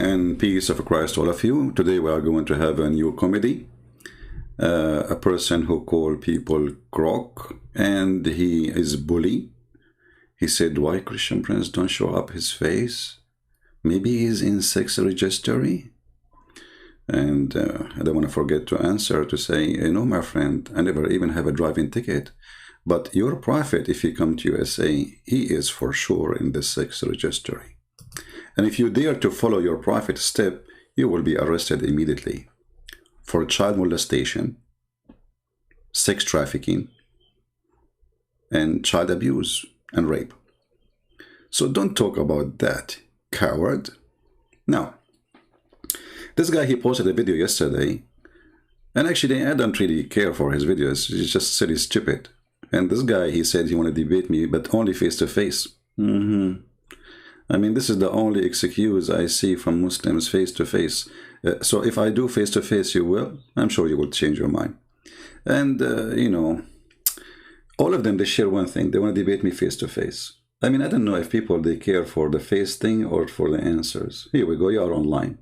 and peace of Christ all of you. Today we are going to have a new comedy. A person who called people Crook, and he is bully. He said, why Christian Prince don't show up his face? Maybe he's in sex registry? And I don't want to forget to answer to say, you know, my friend, I never even have a driving ticket. But your prophet, if he come to USA, he is for sure in the sex registry. And if you dare to follow your prophet's step, you will be arrested immediately for child molestation, sex trafficking, and child abuse and rape. So don't talk about that, coward. Now, this guy, he posted a video yesterday, and actually I don't really care for his videos. He just said he's stupid. And this guy, he said he want to debate me, but only face to face. I mean, this is the only excuse I see from Muslims, face to face. So if I do face to face, you will. I'm sure you will change your mind. And, you know, all of them, they share one thing. They want to debate me face to face. I mean, I don't know if people, they care for the face thing or for the answers. Here we go, you are online.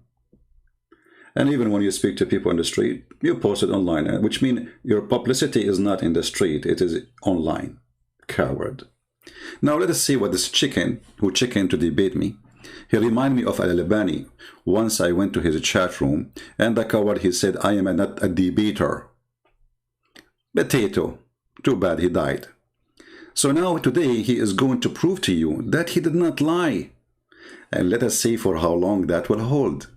And even when you speak to people on the street, you post it online, which means your publicity is not in the street, it is online. Coward. Now let us see what this chicken, who chicken to debate me, he reminded me of Al-Albani. Once I went to his chat room, and the coward, he said, I am not a debater. Potato. Too bad he died. So now today he is going to prove to you that he did not lie. And let us see for how long that will hold.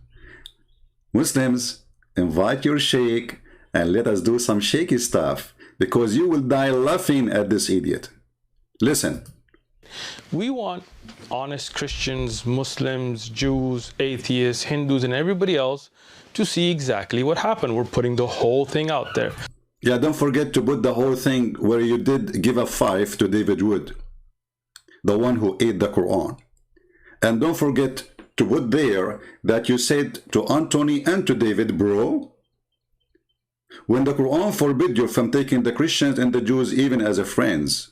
Muslims, invite your sheikh and let us do some shaky stuff, because you will die laughing at this idiot. Listen. We want honest Christians, Muslims, Jews, atheists, Hindus, and everybody else to see exactly what happened. We're putting the whole thing out there. Yeah, don't forget to put the whole thing where you did give a 5 to David Wood, the one who ate the Quran. And don't forget to put there that you said to Anthony and to David, bro, when the Quran forbid you from taking the Christians and the Jews even as a friends,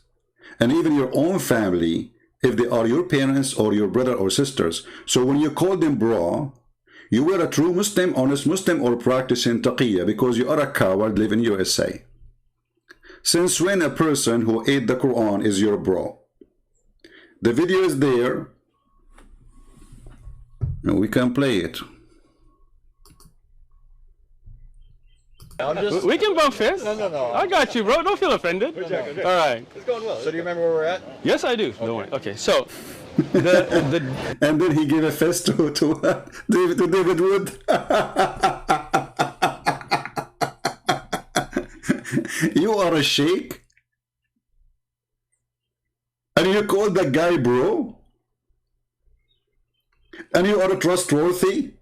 and even your own family, if they are your parents or your brother or sisters. So when you call them bro, you were a true Muslim, honest Muslim, or practicing taqiyya, because you are a coward living in USA. Since when a person who ate the Quran is your bro? The video is there. We can play it. We can bump fists. No. I got you, bro. Don't feel offended. We're joking. All right. It's going well. So do you remember where we're at? Yes, I do. Okay. Don't worry. Okay, so and then he gave a fist to David Wood. You are a sheikh, and you call the guy bro, and you are trustworthy.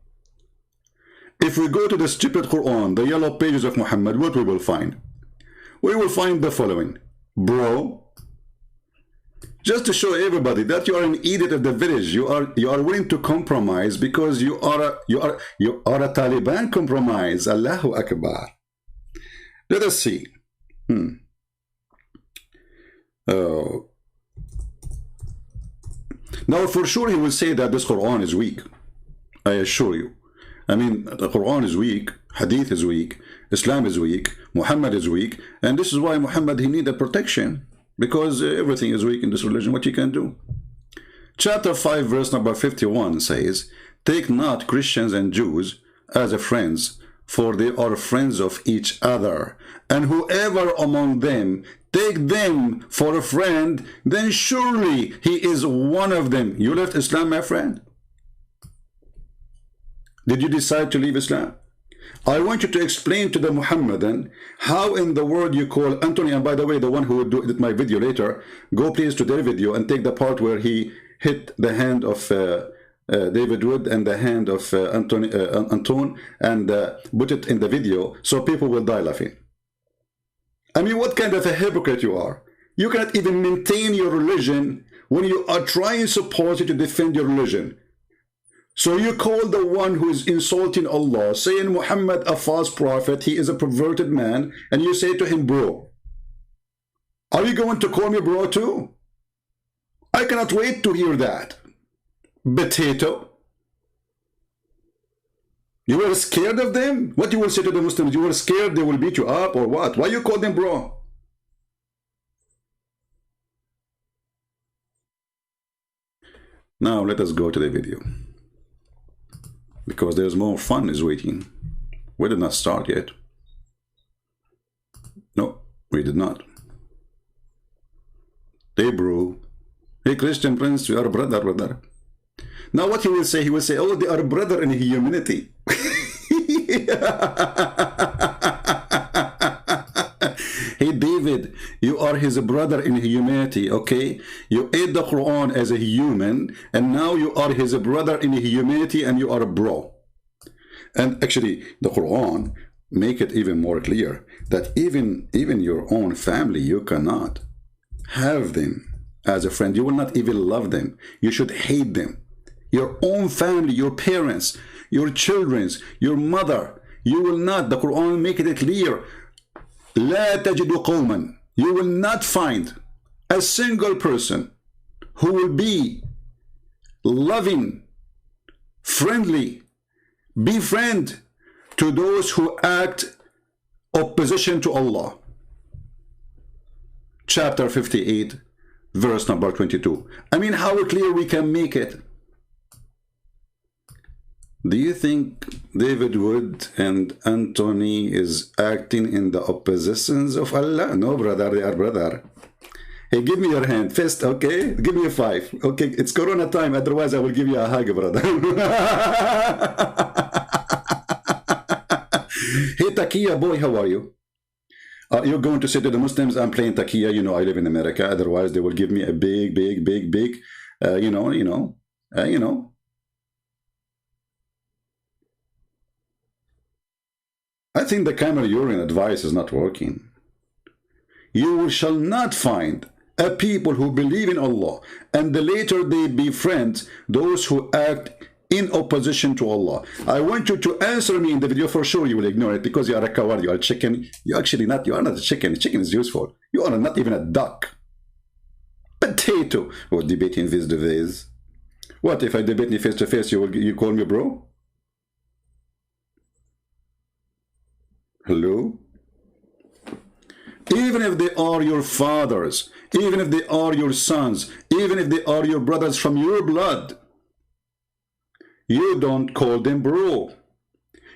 If we go to the stupid Quran, the yellow pages of Muhammad, what we will find? We will find the following. Bro, just to show everybody that you are an idiot of the village, you are willing to compromise because you are a Taliban compromise. Allahu Akbar. Let us see. Now for sure he will say that this Quran is weak. I assure you. I mean, the Quran is weak, Hadith is weak, Islam is weak, Muhammad is weak, and this is why Muhammad, he needed protection, because everything is weak in this religion. What you can do? Chapter 5, verse number 51 says, take not Christians and Jews as a friends, for they are friends of each other. And whoever among them take them for a friend, then surely he is one of them. You left Islam, my friend? Did you decide to leave Islam? I want you to explain to the Muhammadan how in the world you call Anthony. And by the way, the one who will do my video later, go please to their video and take the part where he hit the hand of David Wood and the hand of Anton, and put it in the video so people will die laughing. I mean, what kind of a hypocrite you are? You cannot even maintain your religion when you are trying supposedly to defend your religion. So you call the one who is insulting Allah, saying Muhammad a false prophet, he is a perverted man, and you say to him, bro. Are you going to call me bro too? I cannot wait to hear that. Potato. You were scared of them? What you will say to the Muslims? You were scared they will beat you up or what? Why you call them bro? Now let us go to the video, because there's more fun is waiting. We did not start yet. No, we did not. Hey bro, hey Christian Prince, we are brother. Now what he will say? He will say, oh, they are brother in humanity. Hey David, you are his brother in humanity, okay? You ate the Quran as a human, and now you are his brother in humanity, and you are a bro. And actually, the Quran make it even more clear that even your own family, you cannot have them as a friend. You will not even love them. You should hate them. Your own family, your parents, your children, your mother, you will not. The Quran make it clear. لا تجد قوما. You will not find a single person who will be loving, friendly, befriend to those who act opposition to Allah. Chapter 58, verse number 22. I mean, how clear we can make it. Do you think David Wood and Anthony is acting in the oppositions of Allah? No, brother, they are brother. Hey, give me your hand. Fist, okay? Give me a 5. Okay, it's Corona time. Otherwise, I will give you a hug, brother. Hey, Takia, boy, how are you? You're going to say to the Muslims, I'm playing Takia. You know, I live in America. Otherwise, they will give me a big, you know. I think the camera urine advice is not working. You shall not find a people who believe in Allah and later they befriend those who act in opposition to Allah. I want you to answer me in the video. For sure you will ignore it because you are a coward, you are a chicken. You are not a chicken. Chicken is useful. You are not even a duck. Potato. Or debating face to face. What if I debate you face to face, you call me bro? Hello? Even if they are your fathers, even if they are your sons, even if they are your brothers from your blood, you don't call them bro.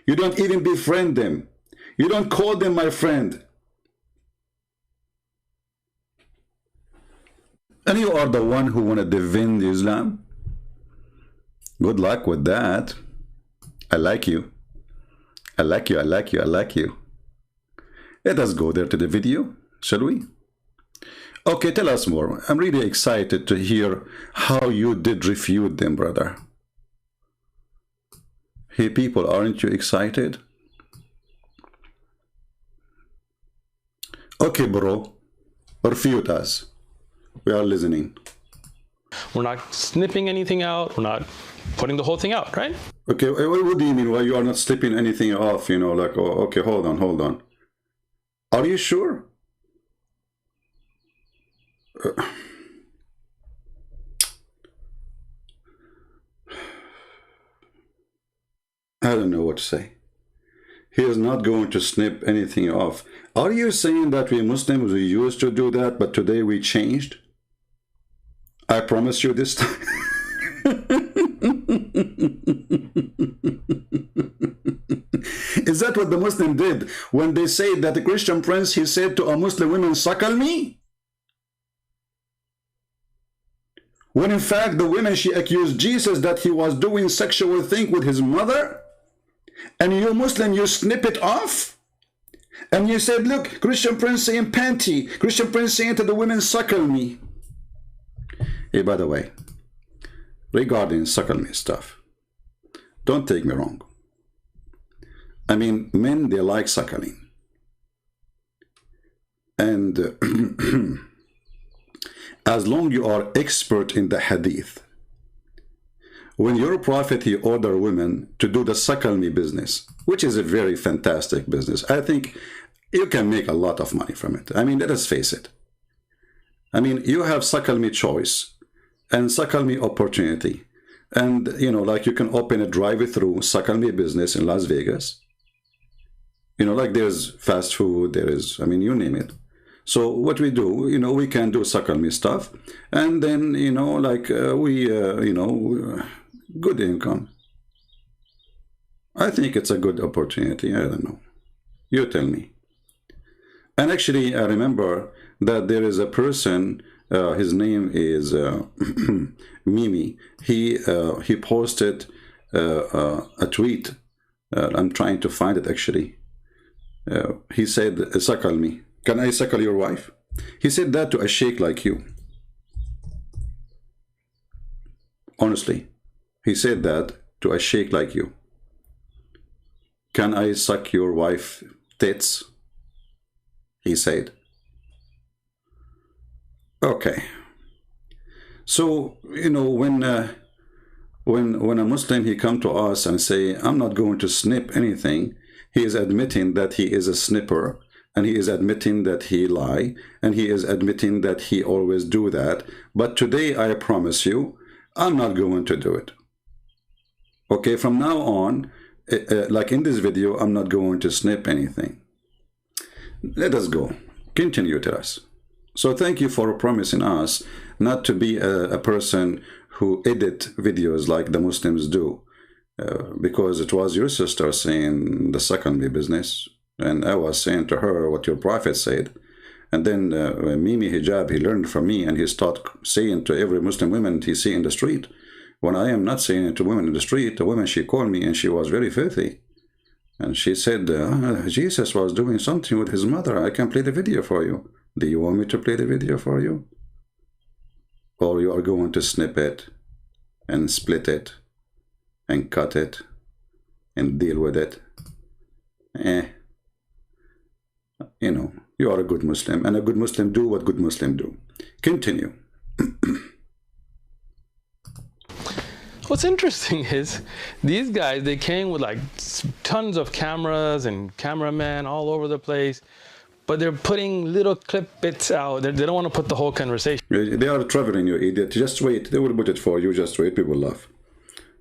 You don't even befriend them. You don't call them my friend. And you are the one who want to defend Islam. Good luck with that. I like you. I like you, I like you, I like you. Let us go there to the video, shall we? Okay, tell us more. I'm really excited to hear how you did refute them, brother. Hey, people, aren't you excited? Okay, bro. Refute us. We are listening. We're not snipping anything out. We're not putting the whole thing out, right? Okay, what do you mean? Why you are not slipping anything off? You know, like, oh, okay, hold on. Are you sure? I don't know what to say. He is not going to snip anything off. Are you saying that we Muslims, we used to do that, but today we changed? I promise you this time. Is that what the Muslim did when they say that the Christian prince, he said to a Muslim woman, suckle me? When in fact the woman, she accused Jesus that he was doing sexual thing with his mother, and you Muslim, you snip it off, and you said, look, Christian prince saying panty, Christian prince saying to the women, suckle me. Hey, by the way, regarding suckle me stuff, don't take me wrong. I mean, men, they like suckling. And as long you are expert in the hadith, when your prophet, he ordered women to do the suckle me business, which is a very fantastic business. I think you can make a lot of money from it. I mean, let us face it. I mean, you have suckle me choice and suckle me opportunity. And, you know, like you can open a drive-through suckle me business in Las Vegas. You know, like there's fast food, there is, I mean, you name it. So what we do, you know, we can do suckle me stuff. And then, you know, like you know, good income. I think it's a good opportunity. I don't know. You tell me. And actually, I remember that there is a person, his name is Mimi. He posted a tweet. I'm trying to find it actually. He said, suckle me. Can I suckle your wife? He said that to a sheikh like you. Honestly, he said that to a sheikh like you. Can I suck your wife tits? He said. Okay. So, you know, when a Muslim, he come to us and say, I'm not going to snip anything, he is admitting that he is a snipper, and he is admitting that he lie, and he is admitting that he always do that. But today, I promise you, I'm not going to do it. Okay, from now on, like in this video, I'm not going to snip anything. Let us go. Continue to us. So thank you for promising us not to be a person who edit videos like the Muslims do. Because it was your sister saying the suckle me business, and I was saying to her what your prophet said. And then Mimi Hijab, he learned from me, and he started saying to every Muslim woman he see in the street. When I am not saying it to women in the street, a woman, she called me and she was very filthy. And she said, Jesus was doing something with his mother. I can play the video for you. Do you want me to play the video for you? Or you are going to snip it and split it and cut it and deal with it? You know, you are a good Muslim, and a good Muslim do what good Muslim do. Continue. What's interesting is these guys, they came with like tons of cameras and cameramen all over the place, but they're putting little clip bits out. They don't want to put the whole conversation. They are traveling, you idiot. Just wait. They will put it for you. Just wait. People laugh.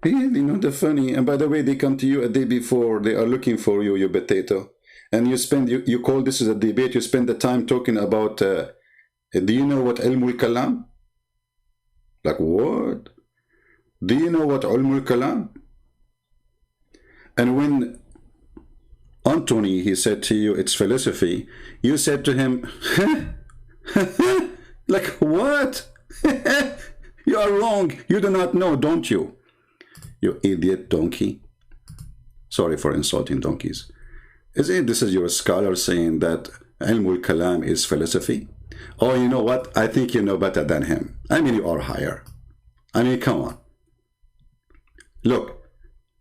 You know, the funny. And by the way, they come to you a day before. They are looking for you, you potato. And you spend, you call this is a debate. You spend the time talking about, do you know what Ilmul Kalam? Like what? Do you know what Ilmul Kalam? And when Anthony, he said to you, it's philosophy, you said to him, like what? You are wrong. You do not know, don't you? You idiot donkey. Sorry for insulting donkeys. Isn't this is your scholar saying that Ilmul Kalam is philosophy? Oh, you know what? I think you know better than him. I mean, you are higher. I mean, come on. Look,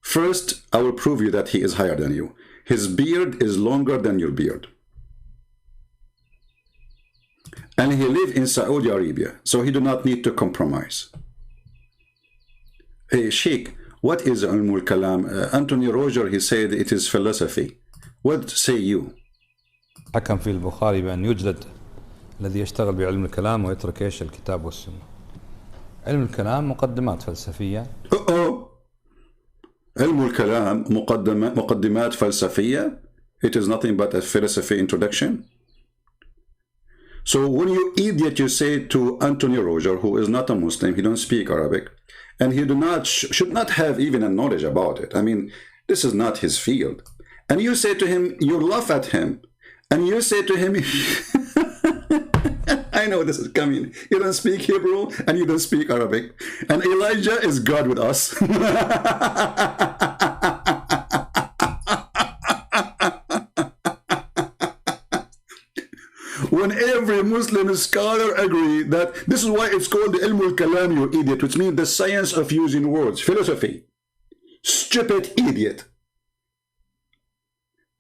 first, I will prove you that he is higher than you. His beard is longer than your beard. And he lives in Saudi Arabia, so he do not need to compromise. Hey, Sheikh, what is Ilmul Kalam? Anthony Roger, he said it is philosophy. What say you? حكم في البخاري بأن يجلد الذي يشتغل بعلم الكلام ويترك ايش الكتاب والسنة. علم الكلام مقدمات فلسفية. علم الكلام مقدمات فلسفية. It is nothing but a philosophy introduction. So when you idiot, you say to Anthony Roger, who is not a Muslim, he don't speak Arabic, and he should not have even a knowledge about it. I mean, this is not his field. And you say to him, you laugh at him, and you say to him, I know this is coming. You don't speak Hebrew, and you don't speak Arabic. And Elijah is God with us. When every Muslim scholar agree that this is why it's called the Ilmul Kalam, you idiot, which means the science of using words, philosophy. Stupid idiot.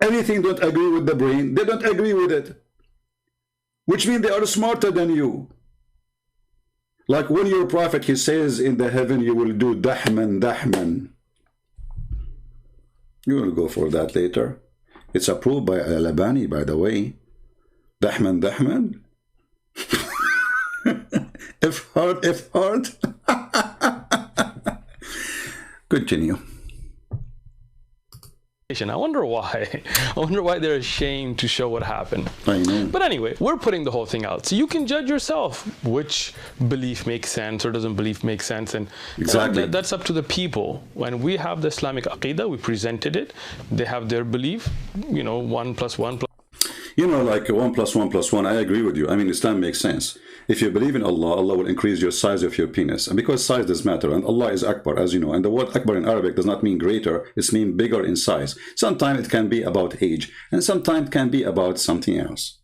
Anything don't agree with the brain, they don't agree with it. Which means they are smarter than you. Like when your prophet, he says in the heaven, you will do dahman, dahman. You will go for that later. It's approved by Al-Albani, by the way. Dahman, dahman. If hard. Continue. I wonder why. I wonder why they're ashamed to show what happened. I know. But anyway, we're putting the whole thing out. So you can judge yourself which belief makes sense or doesn't belief make sense. And exactly. That's up to the people. When we have the Islamic Aqidah, we presented it. They have their belief, 1 + 1 +. Like 1 + 1 + 1, I agree with you. I mean, Islam makes sense. If you believe in Allah, Allah will increase your size of your penis. And because size does matter, and Allah is Akbar, as you know. And the word Akbar in Arabic does not mean greater, it means bigger in size. Sometimes it can be about age, and sometimes it can be about something else.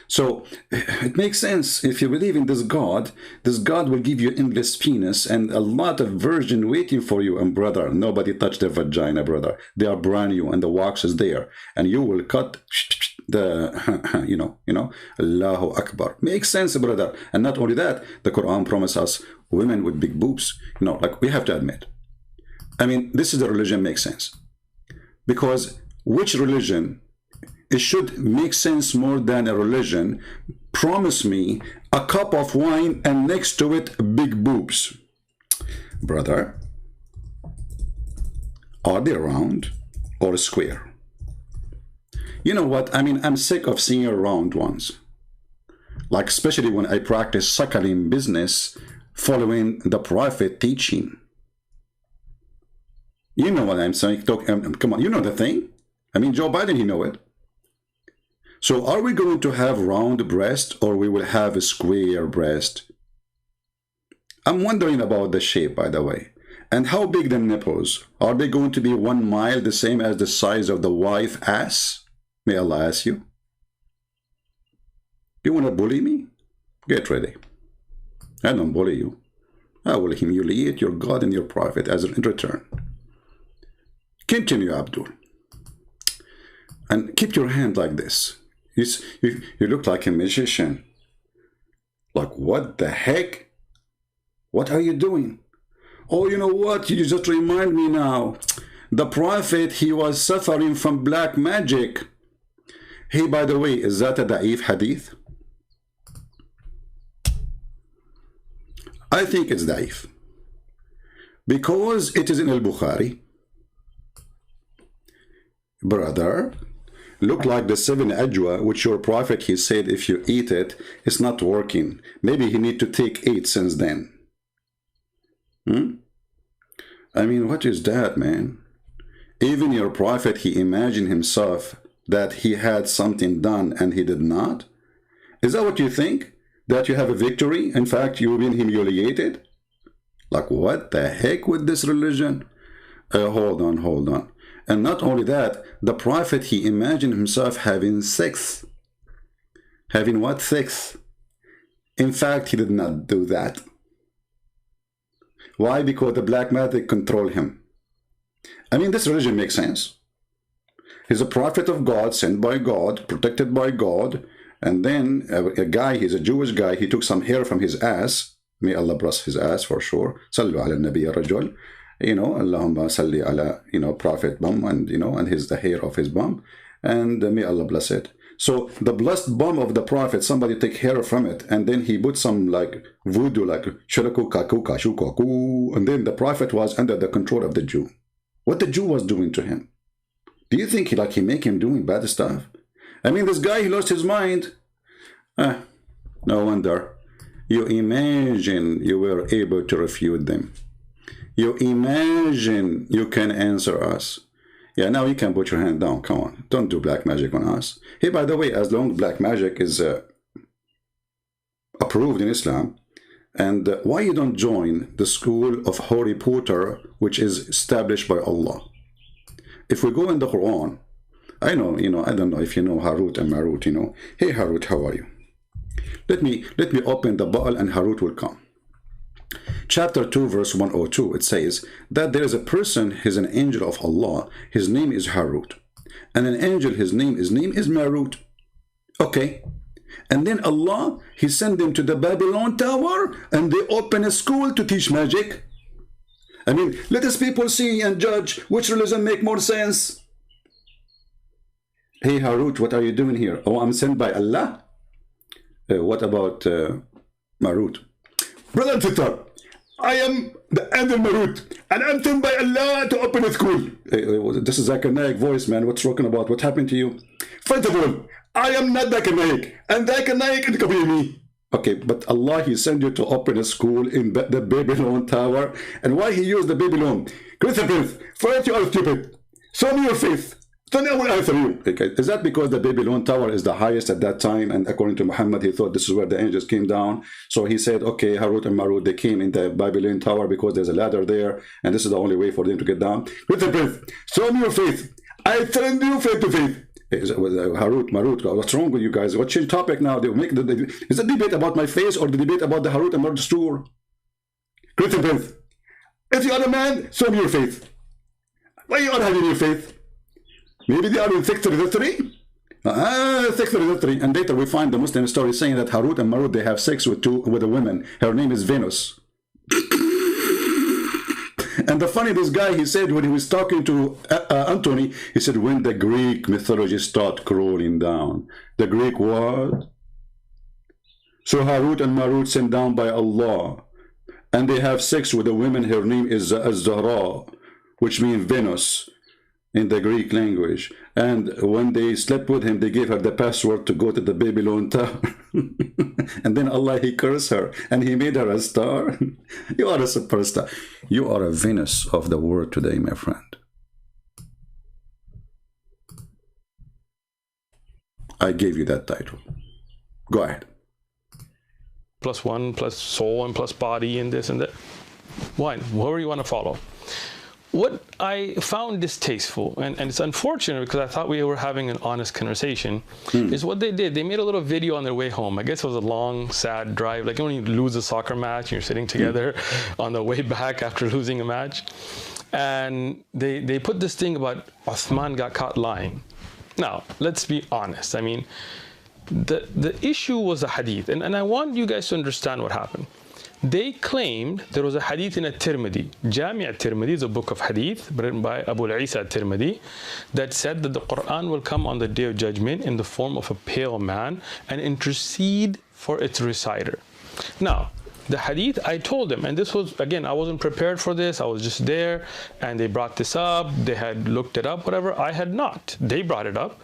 So it makes sense. If you believe in this God will give you endless penis and a lot of virgin waiting for you. And brother, nobody touched their vagina, brother. They are brand new and the wax is there. And you will cut the, Allahu Akbar. Makes sense, brother. And not only that, the Quran promises us women with big boobs. Like we have to admit. I mean, this is the religion makes sense. Because which religion, it should make sense more than a religion, promise me a cup of wine and next to it big boobs. Brother, are they round or square? You know what? I mean, I'm sick of seeing round ones. Like especially when I practice suckling business following the Prophet teaching. You know what I'm saying? Come on, you know the thing? I mean, Joe Biden, he know it. So are we going to have round breast or we will have a square breast? I'm wondering about the shape, by the way. And how big the nipples? Are they going to be 1 mile, the same as the size of the wife ass? May Allah ask you. You want to bully me? Get ready. I don't bully you. I will humiliate your God and your Prophet as in return. Continue, Abdul. And keep your hand like this. You look like a magician. Like, what the heck? What are you doing? Oh, you know what? You just remind me now. The Prophet, he was suffering from black magic. Hey, by the way, is that a da'if hadith? I think it's da'if. Because it is in al-Bukhari. Brother, look like the 7 ajwa, which your Prophet, he said, if you eat it, it's not working. Maybe he need to take 8 since then. I mean, what is that, man? Even your Prophet, he imagined himself that he had something done and he did not? Is that what you think? That you have a victory? In fact, you've been humiliated? Like, what the heck with this religion? Hold on. And not only that, the Prophet, he imagined himself having sex. Having what? Sex. In fact, he did not do that. Why? Because the black magic controlled him. I mean, this religion makes sense. He's a prophet of God, sent by God, protected by God. And then a guy, he's a Jewish guy, he took some hair from his ass. May Allah bless his ass for sure. Sallu ala nabi rajul. Allahumma salli ala, Prophet bum, and, and the hair of his bum. And may Allah bless it. So the blessed bum of the Prophet, somebody take hair from it, and then he put some like voodoo, like shuraku kaku kashu kaku, and then the Prophet was under the control of the Jew. What the Jew was doing to him? Do you think he make him doing bad stuff? I mean, this guy, he lost his mind. No wonder. You imagine you were able to refute them. You imagine you can answer us. Yeah, now you can put your hand down. Come on. Don't do black magic on us. Hey, by the way, as long as black magic is approved in Islam, and why you don't join the school of Harry Potter, which is established by Allah? If we go in the Quran, I know, I don't know if you know Harut and Marut, Hey, Harut, how are you? Let me open the Baal and Harut will come. Chapter 2, verse 102, it says that there is a person, he's an angel of Allah, his name is Harut. And an angel, his name is Marut. Okay. And then Allah, he sent them to the Babylon Tower, and they open a school to teach magic. I mean, let us people see and judge which religion make more sense. Hey, Harut, what are you doing here? Oh, I'm sent by Allah? What about Marut? Brother Twitter, I am the Adel Marut, and I'm sent by Allah to open a school. This is Zakir Naik voice, man. What's talking about? What happened to you? First of all, I am not Zakir Naik, and Zakir Naik is me. Okay, but Allah, He sent you to open a school in the Babylon Tower. And why He used the Babylon? Christian Prince, first you are stupid. Show me your faith. Then I will answer you. Okay. Is that because the Babylon Tower is the highest at that time? And according to Muhammad, he thought this is where the angels came down. So he said, okay, Harut and Marut, they came in the Babylon Tower because there's a ladder there. And this is the only way for them to get down. Christian Prince, show me your faith. I send you faith to faith. Harut, Marut, what's wrong with you guys? What change topic now? They make is the debate about my face or the debate about the Harut and Marut store? Christian Prince, if you are a man, show me your faith. Why you are having your faith? Maybe they are in 633? 633. And later we find the Muslim story saying that Harut and Marut, they have sex with a woman. Her name is Venus. And the funny, this guy, he said when he was talking to Anthony, he said when the Greek mythology start crawling down. The Greek what? So Harut and Marut sent down by Allah. And they have sex with a woman. Her name is Az-Zahra, which means Venus in the Greek language. And when they slept with him, they gave her the password to go to the Babylon Tower. And then Allah, He cursed her and He made her a star. You are a superstar. You are a Venus of the world today, my friend. I gave you that title. Go ahead. Plus one, plus soul, and plus body, and this and that. Why? Whoever you want to follow. What I found distasteful, and it's unfortunate because I thought we were having an honest conversation, is what they did. They made a little video on their way home. I guess it was a long, sad drive. Like when you lose a soccer match and you're sitting together on the way back after losing a match. And they put this thing about Uthman got caught lying. Now, let's be honest. I mean, the issue was a hadith. And I want you guys to understand what happened. They claimed there was a hadith in At-Tirmidhi. Jami' At-Tirmidhi is a book of hadith written by Abu Isa At-Tirmidhi that said that the Quran will come on the Day of Judgment in the form of a pale man and intercede for its reciter. Now, the hadith, I told them, and this was, again, I wasn't prepared for this. I was just there, and they brought this up. They had looked it up, whatever. I had not. They brought it up.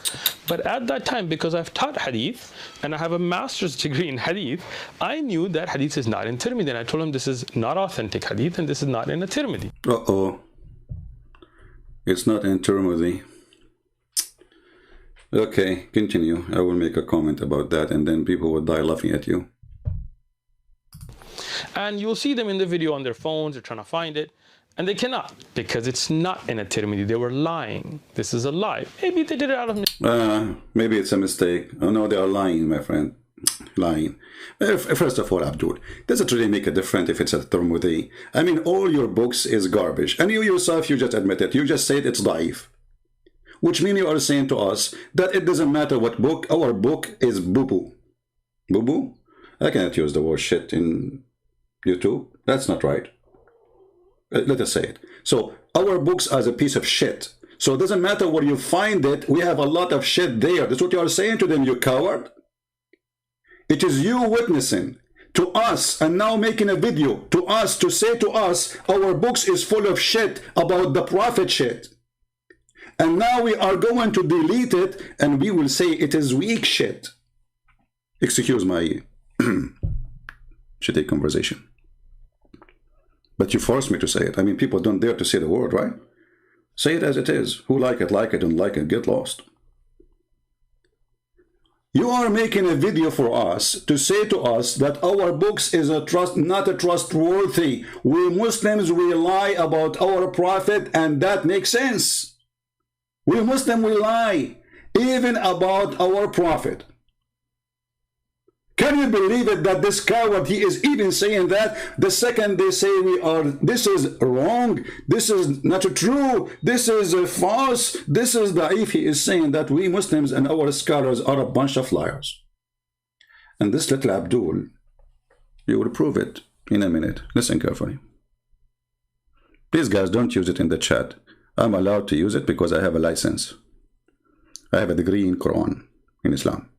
But at that time, because I've taught hadith, and I have a master's degree in hadith, I knew that hadith is not in Tirmidhi. And I told them this is not authentic hadith, and this is not in a Tirmidhi. Uh-oh. It's not in Tirmidhi. Okay, continue. I will make a comment about that, and then people will die laughing at you. And you'll see them in the video on their phones. They're trying to find it. And they cannot, because it's not in a Tirmidhi. They were lying. This is a lie. Maybe they did it out of... maybe it's a mistake. Oh, no, they are lying, my friend. Lying. First of all, Abdul, does it really make a difference if it's a Tirmidhi? I mean, all your books is garbage. And you yourself, you just admit it. You just said it's daif. Which means you are saying to us that it doesn't matter what book. Our book is boo-boo. Boo-boo? I cannot use the word shit in YouTube. That's not right. Let us say it. So our books are a piece of shit. So it doesn't matter where you find it. We have a lot of shit there. That's what you are saying to them, you coward. It is you witnessing to us and now making a video to us to say to us our books is full of shit about the prophet shit. And now we are going to delete it and we will say it is weak shit. Excuse my shitty conversation. But you forced me to say it. I mean, people don't dare to say the word, right? Say it as it is. Who like it, don't like it, get lost. You are making a video for us to say to us that our books is not a trustworthy. We Muslims, we lie about our prophet, and that makes sense. We Muslims, we lie even about our prophet. Can you believe it that this coward, he is even saying that the second they say this is wrong, this is not true, this is false, this is da'if, he is saying that we Muslims and our scholars are a bunch of liars. And this little Abdul, you will prove it in a minute. Listen carefully. Please guys, don't use it in the chat. I'm allowed to use it because I have a license. I have a degree in Quran, in Islam,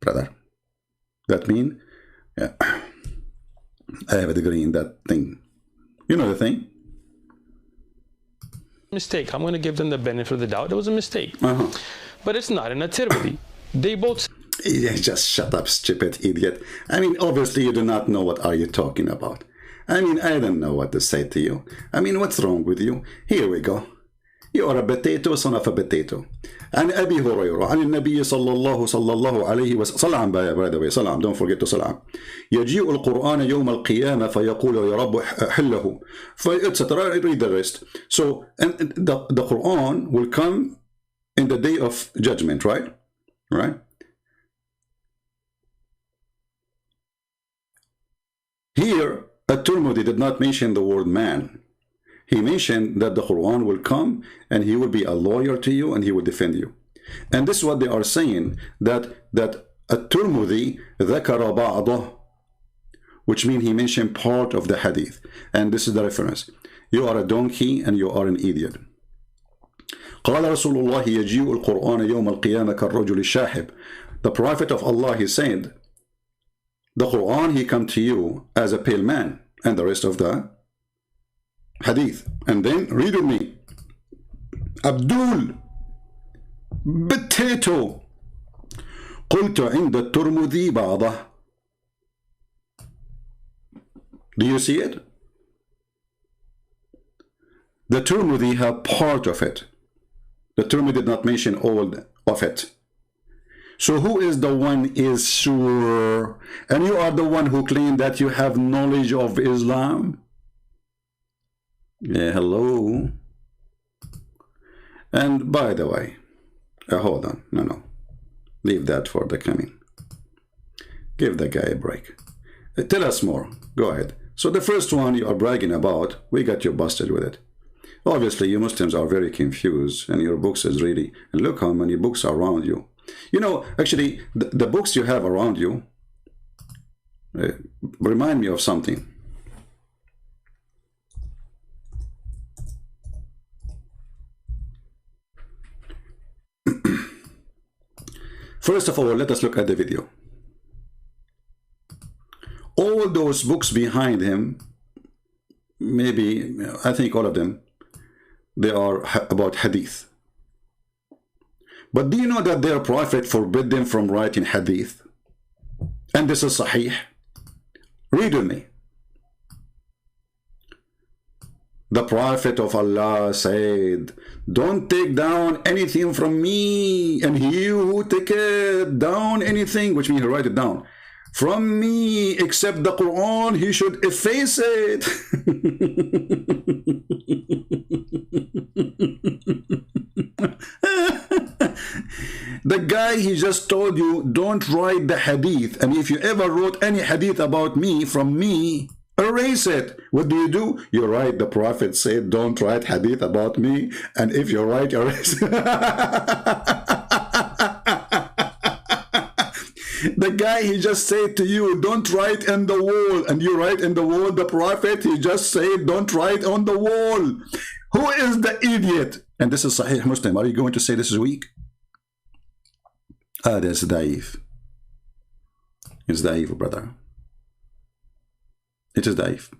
brother. That means, yeah, I have a degree in that thing. You know the thing? Mistake. I'm going to give them the benefit of the doubt. It was a mistake. Uh-huh. But it's not in a Tirmidhi. They both Yeah, just shut up, stupid idiot. I mean, obviously you do not know what are you talking about. I mean, I don't know what to say to you. I mean, what's wrong with you? Here we go. You are a potato, son of a potato. عن أبي هريرة عن النبي صلى الله عليه وسلم. صلى by the way, صلى. Don't forget to صلى. يجيء القرآن يوم القيامة فيقول يا رب حله. Etc. Read the rest. So, and the Quran will come in the day of judgment, right? Right? Here, At-Tirmidhi did not mention the word man. He mentioned that the Quran will come and he will be a lawyer to you and he will defend you. And this is what they are saying, that At-Tirmidhi ذكر بعضه, which means he mentioned part of the hadith. And this is the reference. You are a donkey and you are an idiot. قال رسول الله يجيء القرآن يوم القيامة كالرجل الشاحب. The Prophet of Allah, he said, the Quran, he come to you as a pale man, and the rest of the hadith. And then read with me. Abdul, potato. قلت عند الترمذي بعضه. Do you see it? The Tirmidhi have part of it. The Tirmidhi did not mention all of it. So who is the one is sure? And you are the one who claim that you have knowledge of Islam? Yeah, hello. And by the way, hold on. No. Leave that for the coming. Give the guy a break. Tell us more. Go ahead. So the first one you are bragging about, we got you busted with it. Obviously, you Muslims are very confused, and your books is really, and look how many books are around you. You know, actually, the books you have around you remind me of something. First of all, let us look at the video. All those books behind him, maybe, I think all of them, they are about hadith. But do you know that their prophet forbid them from writing hadith? And this is sahih. Read with me. The Prophet of Allah said, don't take down anything from me, and he who taketh down anything, which means he write it down, from me except the Quran, he should efface it. The guy, he just told you, don't write the hadith. And if you ever wrote any hadith about me, from me, erase it. What do? You write, the Prophet said, don't write hadith about me. And if you write, erase it. The guy, he just said to you, don't write in the wall. And you write in the wall, the Prophet, he just said, don't write on the wall. Who is the idiot? And this is Sahih Muslim. Are you going to say this is weak? That's daif. It's daif, brother. It is daif.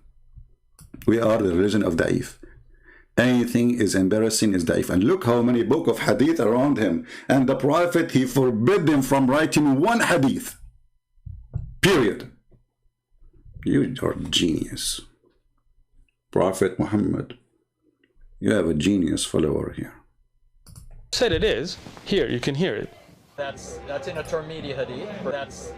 We are the religion of daif. Anything is embarrassing is daif. And look how many book of hadith around him. And the Prophet, he forbid them from writing one hadith. Period. You are genius. Prophet Muhammad, you have a genius follower here. said it is. Here, you can hear it. That's in a Tirmidhi hadith.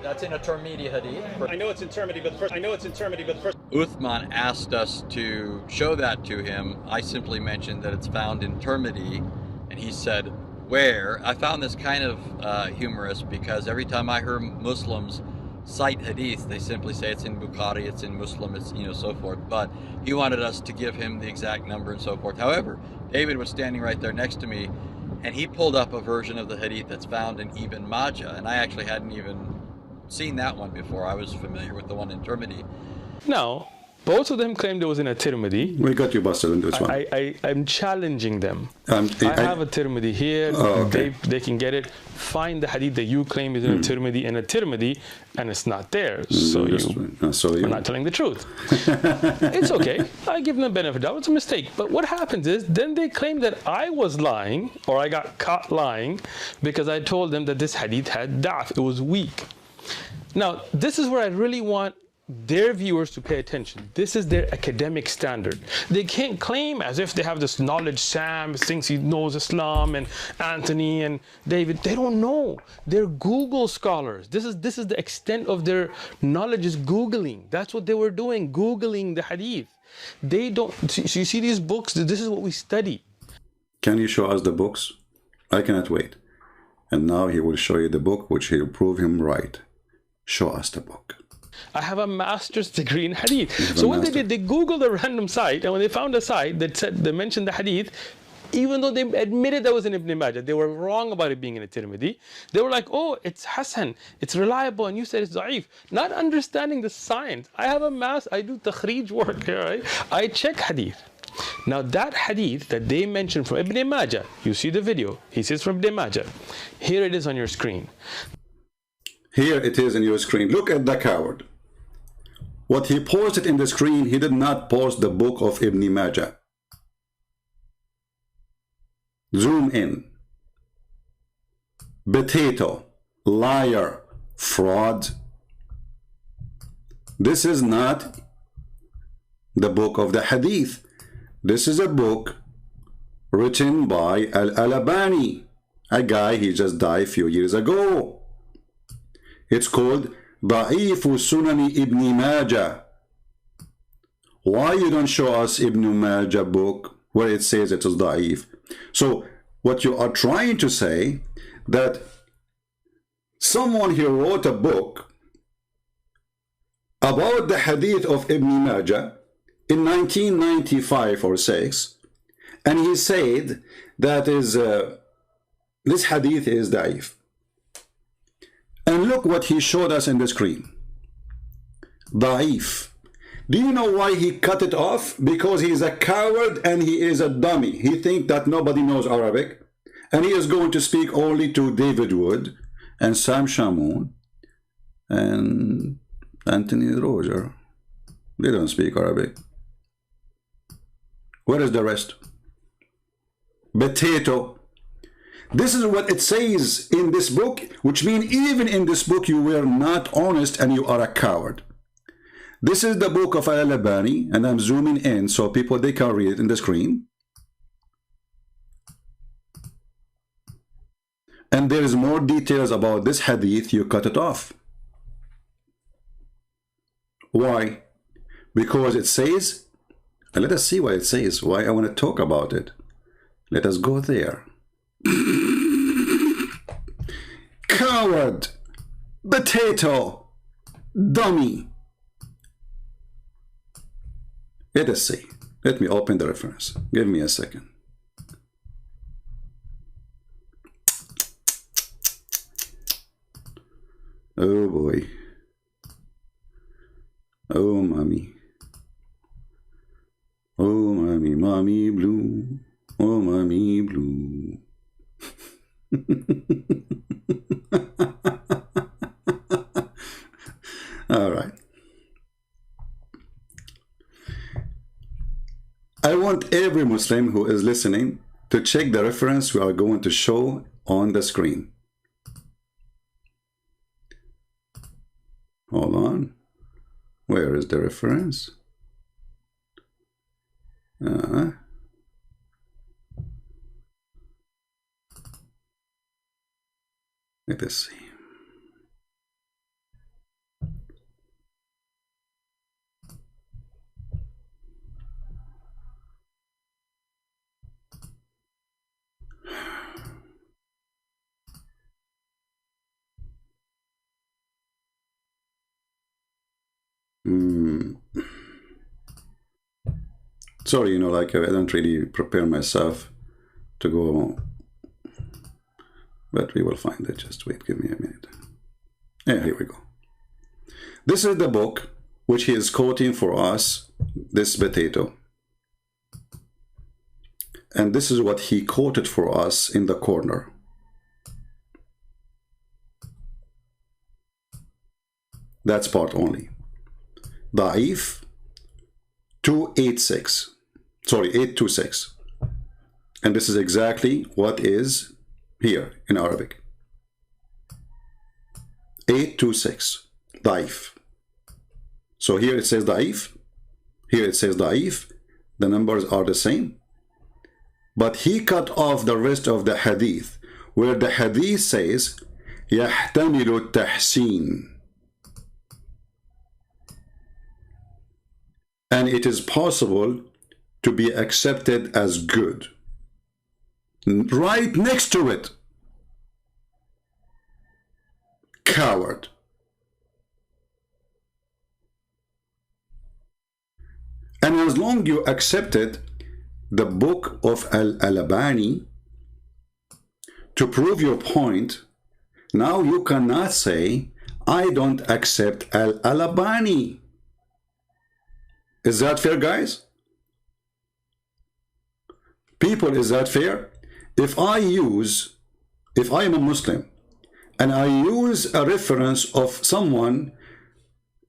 That's in a Tirmidhi hadith. I know it's in Tirmidhi, but first. Uthman asked us to show that to him. I simply mentioned that it's found in Tirmidhi, and he said, where? I found this kind of humorous because every time I hear Muslims cite hadith, they simply say it's in Bukhari, it's in Muslim, it's, so forth. But he wanted us to give him the exact number and so forth. However, David was standing right there next to me, and he pulled up a version of the hadith that's found in Ibn Majah, and I actually hadn't even seen that one before. I was familiar with the one in Tirmidhi. No, Both of them claimed it was in a Tirmidhi. We got you busted in this one. I'm challenging them. I have a Tirmidhi here. Oh, okay. They can get it. Find the hadith that you claim is in a Tirmidhi, and it's not there. So you're not telling the truth. It's okay. I give them the benefit. That was a mistake. But what happens is, then they claim that I was lying, or I got caught lying, because I told them that this hadith had da'f. It was weak. Now, this is where I really want their viewers to pay attention. This is their academic standard. They can't claim as if they have this knowledge. Sam thinks he knows Islam, and Anthony and David, they don't know. They're Google scholars. This is the extent of their knowledge, is Googling. That's what they were doing, Googling the hadith. They don't, so you see these books, this is what we study. Can you show us the books? I cannot wait. And now he will show you the book, which will prove him right. Show us the book. I have a master's degree in hadith. So what they did, they Googled a random site, and when they found a site that said, they mentioned the hadith, even though they admitted that was in Ibn Majah, they were wrong about it being in a Tirmidhi. They were like, oh, it's Hasan, it's reliable, and you said it's da'if. Not understanding the science. I have I do takhrij work here, right? I check hadith. Now that hadith that they mentioned from Ibn Majah, you see the video, he says from Ibn Majah. Here it is on your screen. Here it is on your screen. Look at the coward. What he posted in the screen, he did not post the book of Ibn Majah. Zoom in. Potato, liar, fraud. This is not the book of the hadith. This is a book written by Al-Albani, a guy, he just died a few years ago. It's called Da'if Sunani Ibn Majah. Why you don't show us Ibn Majah book where it says it is da'if? So what you are trying to say, that someone here wrote a book about the hadith of Ibn Majah in 1995 or 6, and he said that is this hadith is da'if. And look what he showed us in the screen. Da'if. Do you know why he cut it off? Because he is a coward and he is a dummy. He thinks that nobody knows Arabic, and he is going to speak only to David Wood and Sam Shamoun and Anthony Roger. They don't speak Arabic. Where is the rest? Potato. This is what it says in this book, which means even in this book you were not honest and you are a coward. This is the book of Al-Albani, and I'm zooming in so people, they can read it in the screen. And there is more details about this hadith. You cut it off. Why? Because it says, and let us see what it says, why I want to talk about it. Let us go there. Coward, potato, dummy. Let us see. Let me open the reference. Give me a second. Oh boy. Oh mommy. Oh mommy, mommy blue. Oh mommy blue. All right. I want every Muslim who is listening to check the reference we are going to show on the screen. Hold on. Where is the reference? Let us see. Sorry, you know, like I don't really prepare myself to go, but we will find it. Just wait, give me a minute. Yeah, here we go. This is the book which he is quoting for us, this potato. And this is what he quoted for us in the corner. That's part only. Da'if 286. Sorry, 826. And this is exactly what is here in Arabic. 826. Da'if. So here it says Da'if. Here it says Da'if. The numbers are the same. But he cut off the rest of the hadith, where the hadith says يحتمل التحسين. And it is possible to be accepted as good. Right next to it. Coward. And as long you accepted the book of Al-Albani to prove your point, now you cannot say, I don't accept Al-Albani. Is that fair, guys? People, is that fair? If I am a Muslim and I use a reference of someone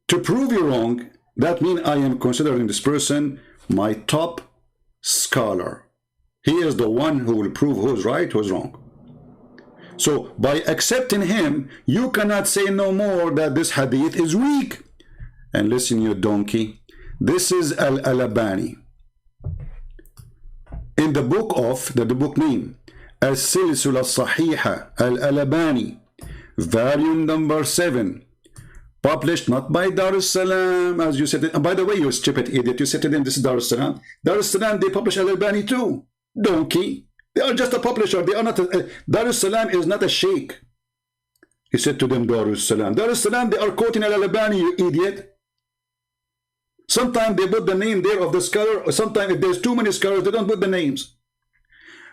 to prove you wrong, that means I am considering this person my top scholar. He is the one who will prove who's right, who's wrong. So by accepting him, you cannot say no more that this hadith is weak. And listen, you donkey, this is Al-Albani. In the book of, the book name, As-Silsila Sahiha, Al-Albani, volume number 7, published not by Dar es-Salam, as you said. And by the way, you stupid idiot, you said to them, this is Dar es-Salam. Dar es-Salam, they publish Al-Albani too. Donkey. They are just a publisher. They are not Dar es-Salam is not a sheikh. He said to them, Dar es-Salam. Dar es-Salam, they are quoting Al-Albani, you idiot. Sometimes they put the name there of the scholar, or sometimes if there's too many scholars, they don't put the names.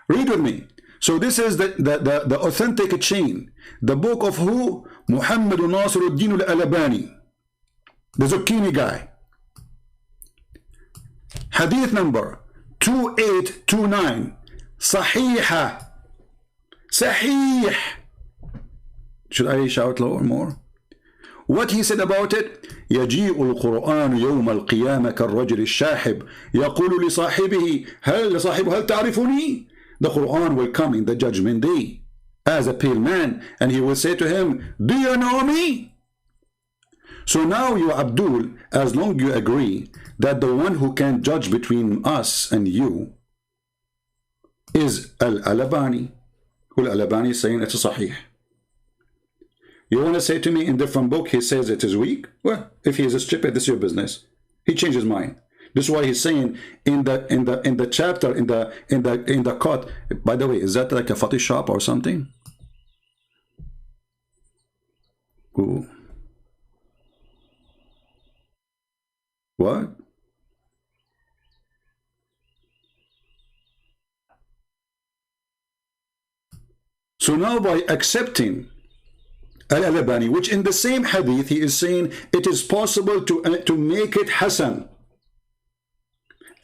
Read with me. So this is the authentic chain. The book of who? Muhammad Nasiruddin al-Albani, the Zucchini guy. Hadith number 2829. Sahiha. Sahih. Should I shout lower more? What he said about it? يجيء القرآن يوم القيامة كالرجل الشاحب يقول لصاحبه هل تعرفني? The Quran will come in the judgment day as a pale man, and he will say to him, do you know me? So now you, Abdul, as long as you agree that the one who can judge between us and you is Al-Albani, who Al-Albani is saying it's a sahih. You want to say to me in different book he says it is weak? Well, if he is a stupid, this is your business. He changed his mind. This is why he's saying in the chapter in the cut. By the way, is that like a Photoshop or something? Ooh. What? So now by accepting Al-Albani, which in the same hadith he is saying it is possible to make it Hasan.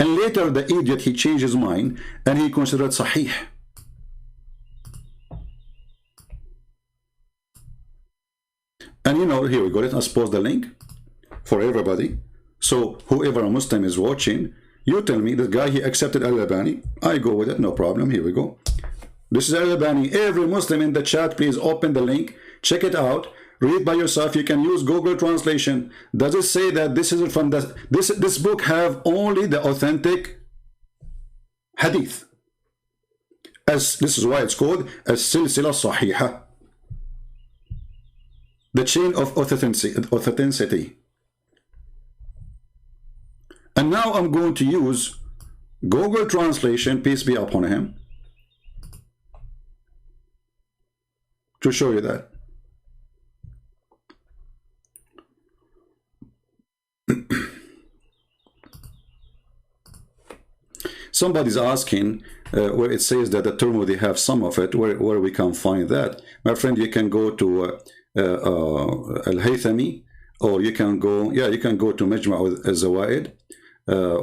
And later the idiot, he changed his mind and he considered Sahih. And you know, here we go. Let us post the link for everybody. So whoever a Muslim is watching, you tell me, the guy, he accepted Al-Albani. I go with it, no problem. Here we go. This is Al-Albani. Every Muslim in the chat, please open the link. Check it out. Read by yourself. You can use Google translation. Does it say that this is from the this book have only the authentic hadith? As this is why it's called As-Silsila Sahiha, the chain of authenticity. And now I'm going to use Google translation, peace be upon him, to show you that. Somebody's asking where it says that the Tirmidhi have some of it, where we can find that. My friend, you can go to Al-Haythami or you can go, yeah, you can go to Majma' al-Zawaid,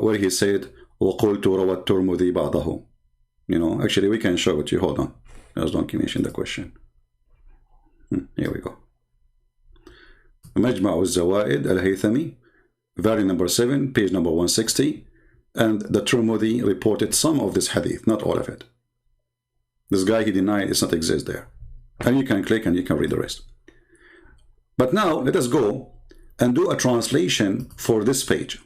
where he said, وَقُلْتُ رَوَى التُّرْمُذِي بَعْضَهُ. You know, actually, we can show it to you. Hold on. Just don't mention the question. Here we go. Majma' al-Zawaid al-Haythami, volume number 7, page number 160. And the Tirmidhi reported some of this hadith, not all of it. This guy, he denied it's not exist there. And you can click and you can read the rest. But now, let us go and do a translation for this page.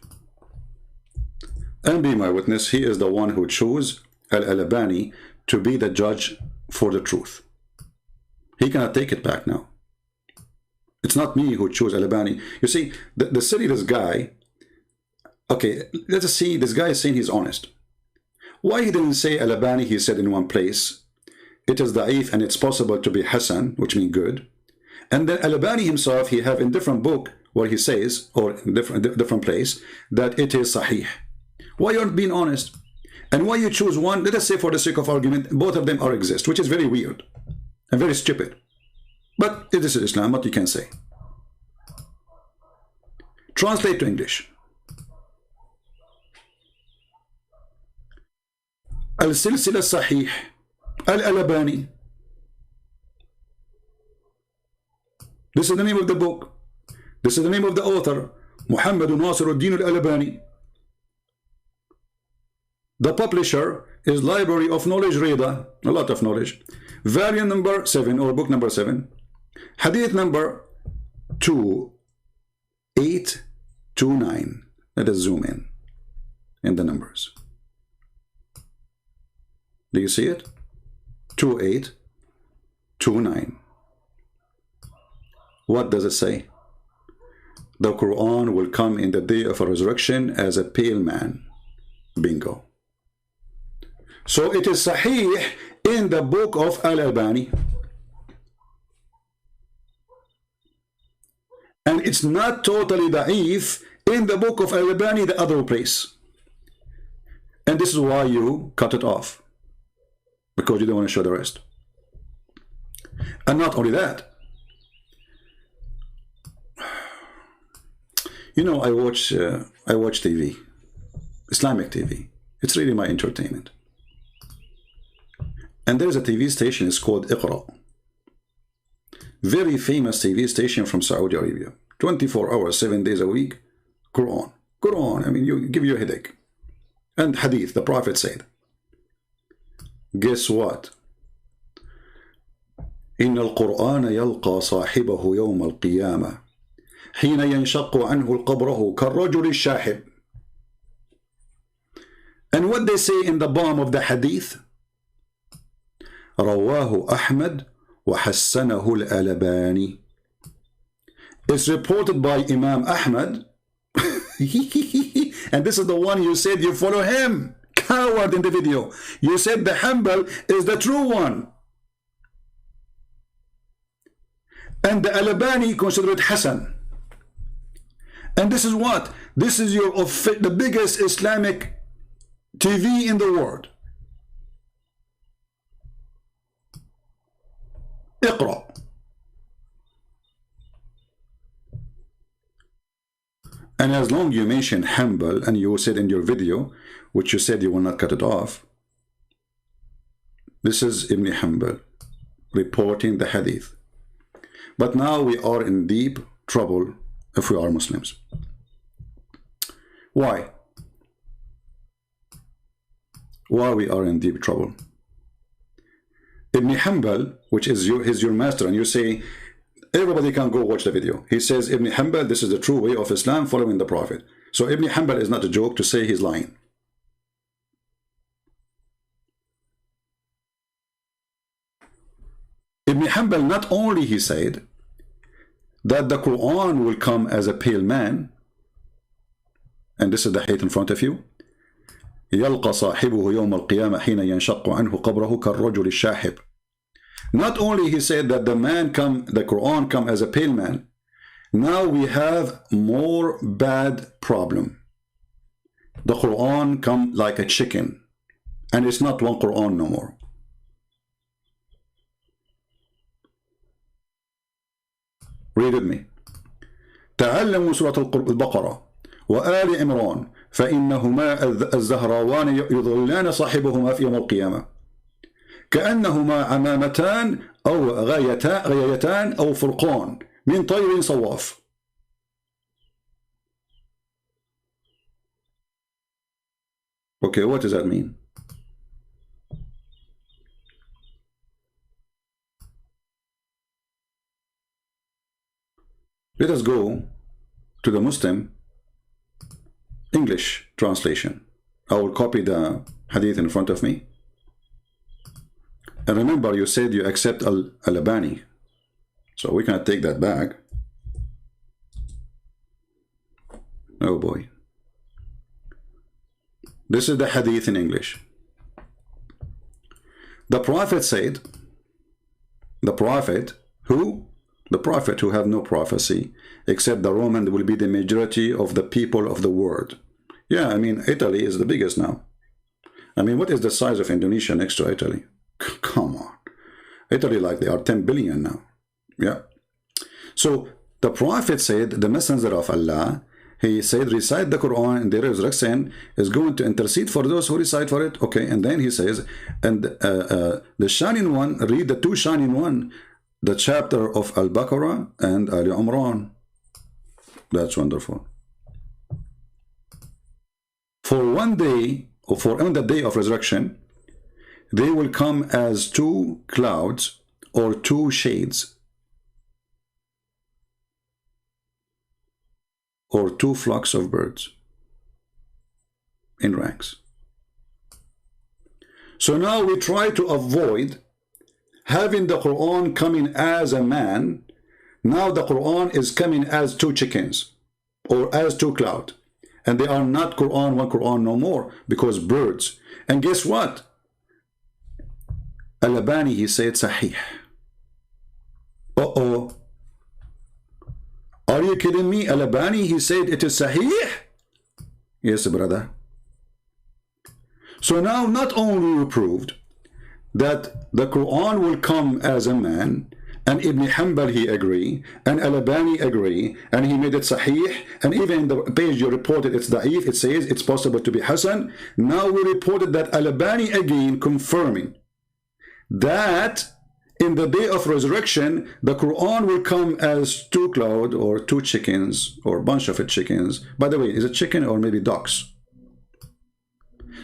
And be my witness, he is the one who chose Al-Albani to be the judge for the truth. He cannot take it back now. It's not me who chose Al-Albani. You see, the silliness guy, okay, let us see, this guy is saying he's honest. Why he didn't say Al-Albani, he said in one place, it is da'if and it's possible to be Hasan, which means good. And then Al-Albani himself, he have in different book where he says, or in different place, that it is Sahih. Why you aren't being honest? And why you choose one? Let us say for the sake of argument, both of them are exist, which is very weird and very stupid. But it is Islam, what you can say. Translate to English. Al-Silsila Sahih, Al-Albani. This is the name of the book. This is the name of the author, Muhammad Nasiruddin Al-Albani. The publisher is Library of Knowledge Reda, a lot of knowledge. Volume number 7 or book number 7. Hadith number 2829. Let us zoom in the numbers. Do you see it? 2829. What does it say? The Quran will come in the day of a resurrection as a pale man. Bingo. So it is Sahih in the book of Al-Albani. And it's not totally da'if in the book of Al-Albani, the other place. And this is why you cut it off. Because you don't want to show the rest. And not only that. You know, I watch TV. Islamic TV. It's really my entertainment. And there's a TV station, it's called Iqra. Very famous TV station from Saudi Arabia. 24 hours, 7 days a week. Quran. Quran, I mean, you give you a headache. And Hadith, the Prophet said. Guess what? إن القرآن يلقى صاحبه يوم القيامة حين ينشق عنه القبره كالرجل الشاحب. And what they say in the bottom of the Hadith? رواه أحمد وحسنه الألباني. It's reported by Imam Ahmad. And this is the one you said you follow him. Coward in the video. You said the Hanbal is the true one. And the Albani considered Hassan. And this is what? This is the biggest Islamic TV in the world. Iqra. And as long as you mention Hanbal and you said in your video, which you said you will not cut it off, this is Ibn Hanbal reporting the hadith. But now we are in deep trouble if we are Muslims. Why? Why we are in deep trouble? Ibn Hanbal, which is your master, and you say, everybody can go watch the video. He says, Ibn Hanbal, this is the true way of Islam following the Prophet. So Ibn Hanbal is not a joke to say he's lying. Ibn Hanbal, not only he said that the Quran will come as a pale man, and this is the hadith in front of you, يلقى صاحبه يوم القيامة حين ينشق عنه قبره كالرجل الشاحب. Not only he said that the Quran come as a pale man, now we have more bad problem. The Quran come like a chicken, and it's not one Quran no more. Read with me. تعلموا سورة البقرة وآل عمران فإنهما الزهراوان يضلان صاحبهما في يوم القيامة كأنهما عمامتان أو غايتان أو فرقان من طير صواف. Okay, what does that mean? Let us go to the Muslim English translation. I will copy the hadith in front of me. And remember, you said you accept Al-Albani, so we cannot take that back. Oh boy. This is the hadith in English. The Prophet said, the Prophet who? The Prophet who have no prophecy, except the Roman will be the majority of the people of the world. Yeah, I mean, Italy is the biggest now. I mean, what is the size of Indonesia next to Italy? Come on. Italy, like, they are 10 billion now. Yeah. So the Prophet said, the messenger of Allah, he said, recite the Quran in the resurrection is going to intercede for those who recite for it. Okay, and then he says, and the shining one, read the two shining one, the chapter of Al-Baqarah and Ali Imran. That's wonderful. For one day, or for on the day of resurrection, they will come as two clouds or two shades, or two flocks of birds in ranks. So now we try to avoid having the Quran coming as a man. Now the Quran is coming as two chickens or as two clouds. And they are not Quran, one Quran no more, because birds. And guess what? Al-Albani, he said Sahih. Uh-oh. Are you kidding me? Al-Albani, he said it is Sahih? Yes, brother. So now not only we proved that the Quran will come as a man, and Ibn Hanbal he agree, and Al-Albani agree, and he made it Sahih, and even the page you reported it's Da'if, it says it's possible to be Hasan. Now we reported that Al-Albani again confirming that in the day of resurrection, the Quran will come as two clouds or two chickens or a bunch of chickens. By the way, is it chicken or maybe ducks?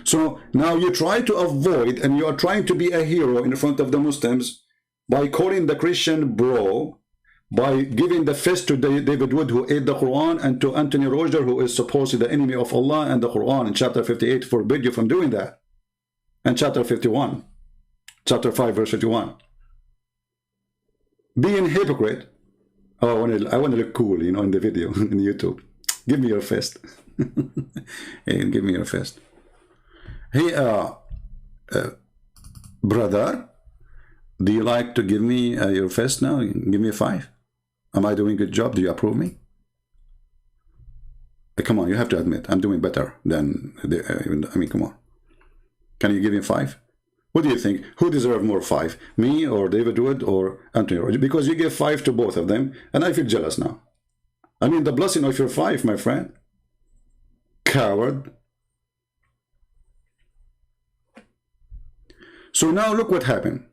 So now you try to avoid, and you are trying to be a hero in front of the Muslims by calling the Christian bro, by giving the fist to David Wood, who ate the Quran, and to Anthony Roger, who is supposedly the enemy of Allah, and the Quran in chapter 58 forbid you from doing that. And chapter 51, chapter 5, verse 51. Being hypocrite. Oh, I want to look cool, you know, in the video, in YouTube. Give me your fist. Hey, give me your fist. Hey, brother, do you like to give me your fist now? Give me a 5. Am I doing a good job? Do you approve me? Come on, you have to admit, I'm doing better than, I mean, come on. Can you give me 5? What do you think? Who deserves more 5? Me or David Wood or Anthony Roger? Because you give 5 to both of them, and I feel jealous now. I mean, the blessing of your 5, my friend. Coward. So now look what happened.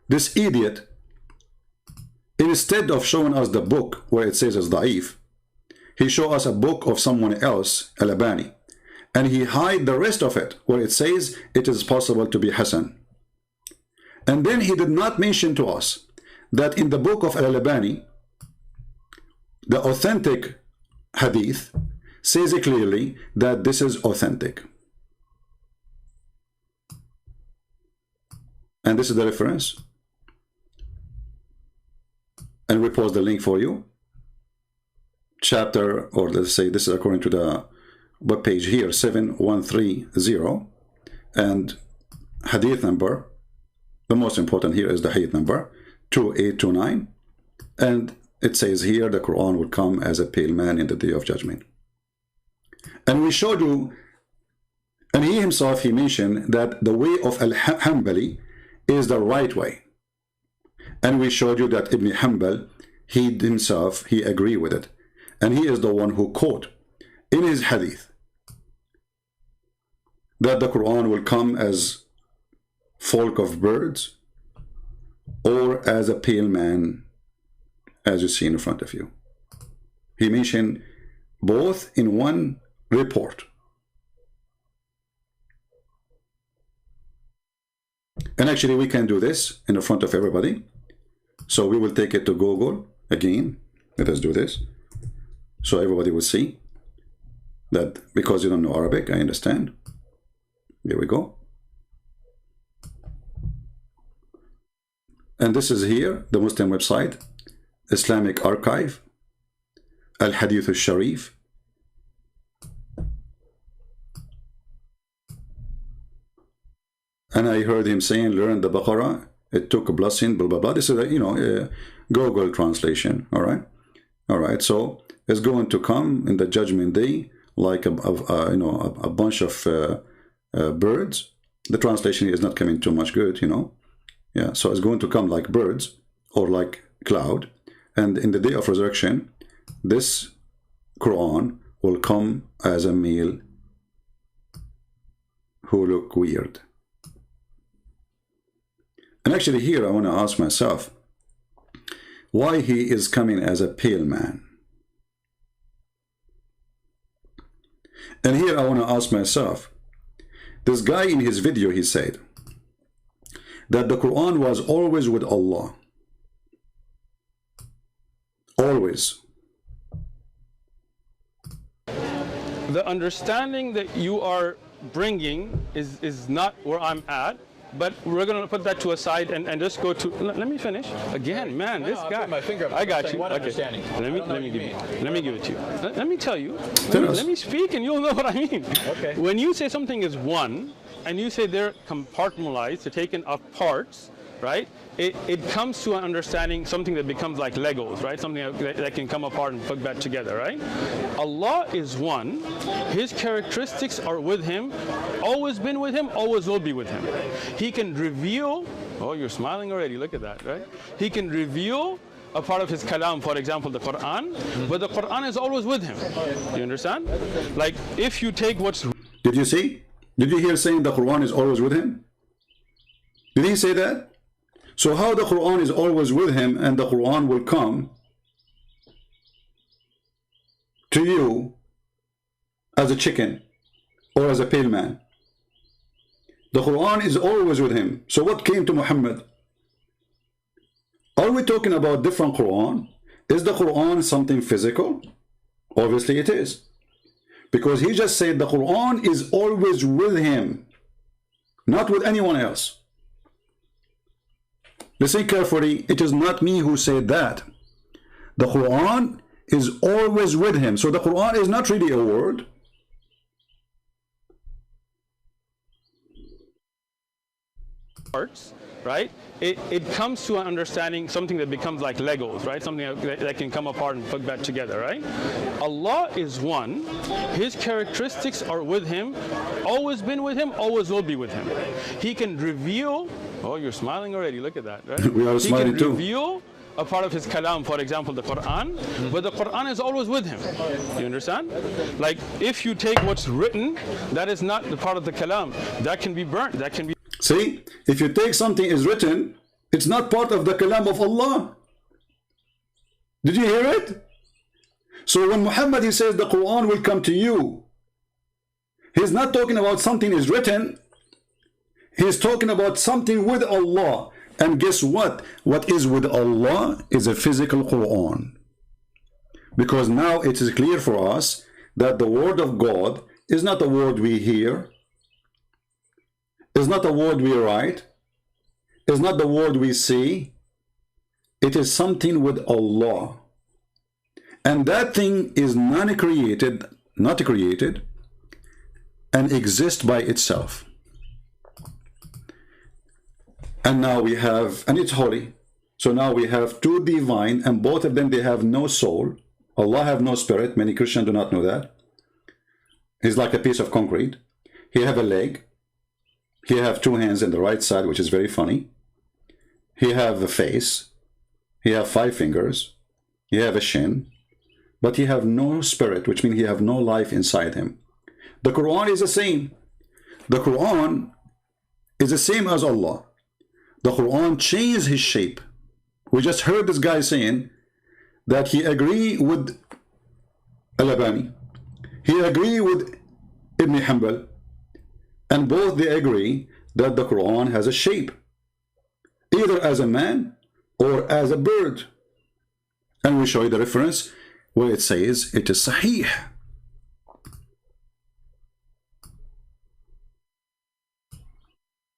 This idiot, instead of showing us the book where it says it's da'if, he showed us a book of someone else, Al-Albani, and he hide the rest of it where it says it is possible to be Hasan. And then he did not mention to us that in the book of Al-Albani, the authentic hadith says clearly that this is authentic. And this is the reference. And we post the link for you. Chapter, or let's say this is according to the web page here, 7130. And hadith number, the most important here is the hadith number, 2829. And it says here the Quran will come as a pale man in the day of judgment. And we showed you, and he himself, he mentioned that the way of Al-Hanbali is the right way. And we showed you that Ibn Hanbal he himself, he agree with it. And he is the one who quote in his hadith that the Quran will come as folk of birds or as a pale man, as you see in front of you. He mentioned both in one report. And actually we can do this in front of everybody. So we will take it to Google again. Let us do this. So everybody will see that, because you don't know Arabic, I understand. There we go. And this is here, the Muslim website, Islamic Archive, Al-Hadith al-Sharif. And I heard him saying, learn the Baqarah. It took a blessing, blah, blah, blah. This is a, a Google translation, all right? All right, so it's going to come in the judgment day like a bunch of birds. The translation is not coming too much good, Yeah, so it's going to come like birds or like cloud. And in the day of resurrection, this Quran will come as a male who look weird. And actually here I want to ask myself, why he is coming as a pale man? And here I want to ask myself, this guy in his video, he said that the Quran was always with Allah. Always. The understanding that you are bringing is not where I'm at. But we're going to put that to a side and just go to. Let me finish. Again, man, this guy. My finger up. I got you. What Okay. understanding? Let me give it to you. Let me tell you. Tell us. Let me speak, and you'll know what I mean. Okay. When you say something is one, and you say they're compartmentalized, they're taken of parts, right? It comes to an understanding, something that becomes like Legos, right? Something that can come apart and put back together, right? Allah is one. His characteristics are with him, always been with him, always will be with him. He can reveal, oh, you're smiling already, look at that, right? He can reveal a part of his kalam, for example, the Quran, but the Quran is always with him. You understand? Like, if you take what's... Did you see? Did you hear saying the Quran is always with him? Did he say that? So how the Quran is always with him and the Quran will come to you as a chicken or as a pale man? The Quran is always with him. So what came to Muhammad? Are we talking about different Quran? Is the Quran something physical? Obviously it is. Because he just said the Quran is always with him, not with anyone else. Listen carefully, it is not me who said that. The Quran is always with him. So the Quran is not really a word. Parts, right? It comes to an understanding, something that becomes like Legos, right? Something that can come apart and put back together, right? Allah is one. His characteristics are with him, always been with him, always will be with him. He can reveal, oh, you're smiling already, look at that, right? We are smiling too. He can reveal a part of his kalam, for example, the Quran, but the Quran is always with him. You understand? Like, if you take what's written, that is not the part of the kalam. That can be burnt, that can be... See, if you take something is written, it's not part of the kalam of Allah. Did you hear it? So when Muhammad, he says the Quran will come to you, he's not talking about something is written. He's talking about something with Allah. And guess what? What is with Allah is a physical Quran. Because now it is clear for us that the word of God is not a word we hear, is not a word we write, is not the word we see. It is something with Allah. And that thing is not created, and exists by itself. And now we have, and it's holy. So now we have two divine, and both of them, they have no soul. Allah have no spirit. Many Christians do not know that. He's like a piece of concrete. He have a leg. He have two hands in the right side, which is very funny. He have a face. He have 5 fingers. He have a shin, but he have no spirit, which means he have no life inside him. The Quran is the same. The Quran is the same as Allah. The Quran changed his shape. We just heard this guy saying that he agree with Al-Albani. He agree with Ibn Hanbal. And both they agree that the Quran has a shape, either as a man or as a bird. And we show you the reference where it says it is Sahih.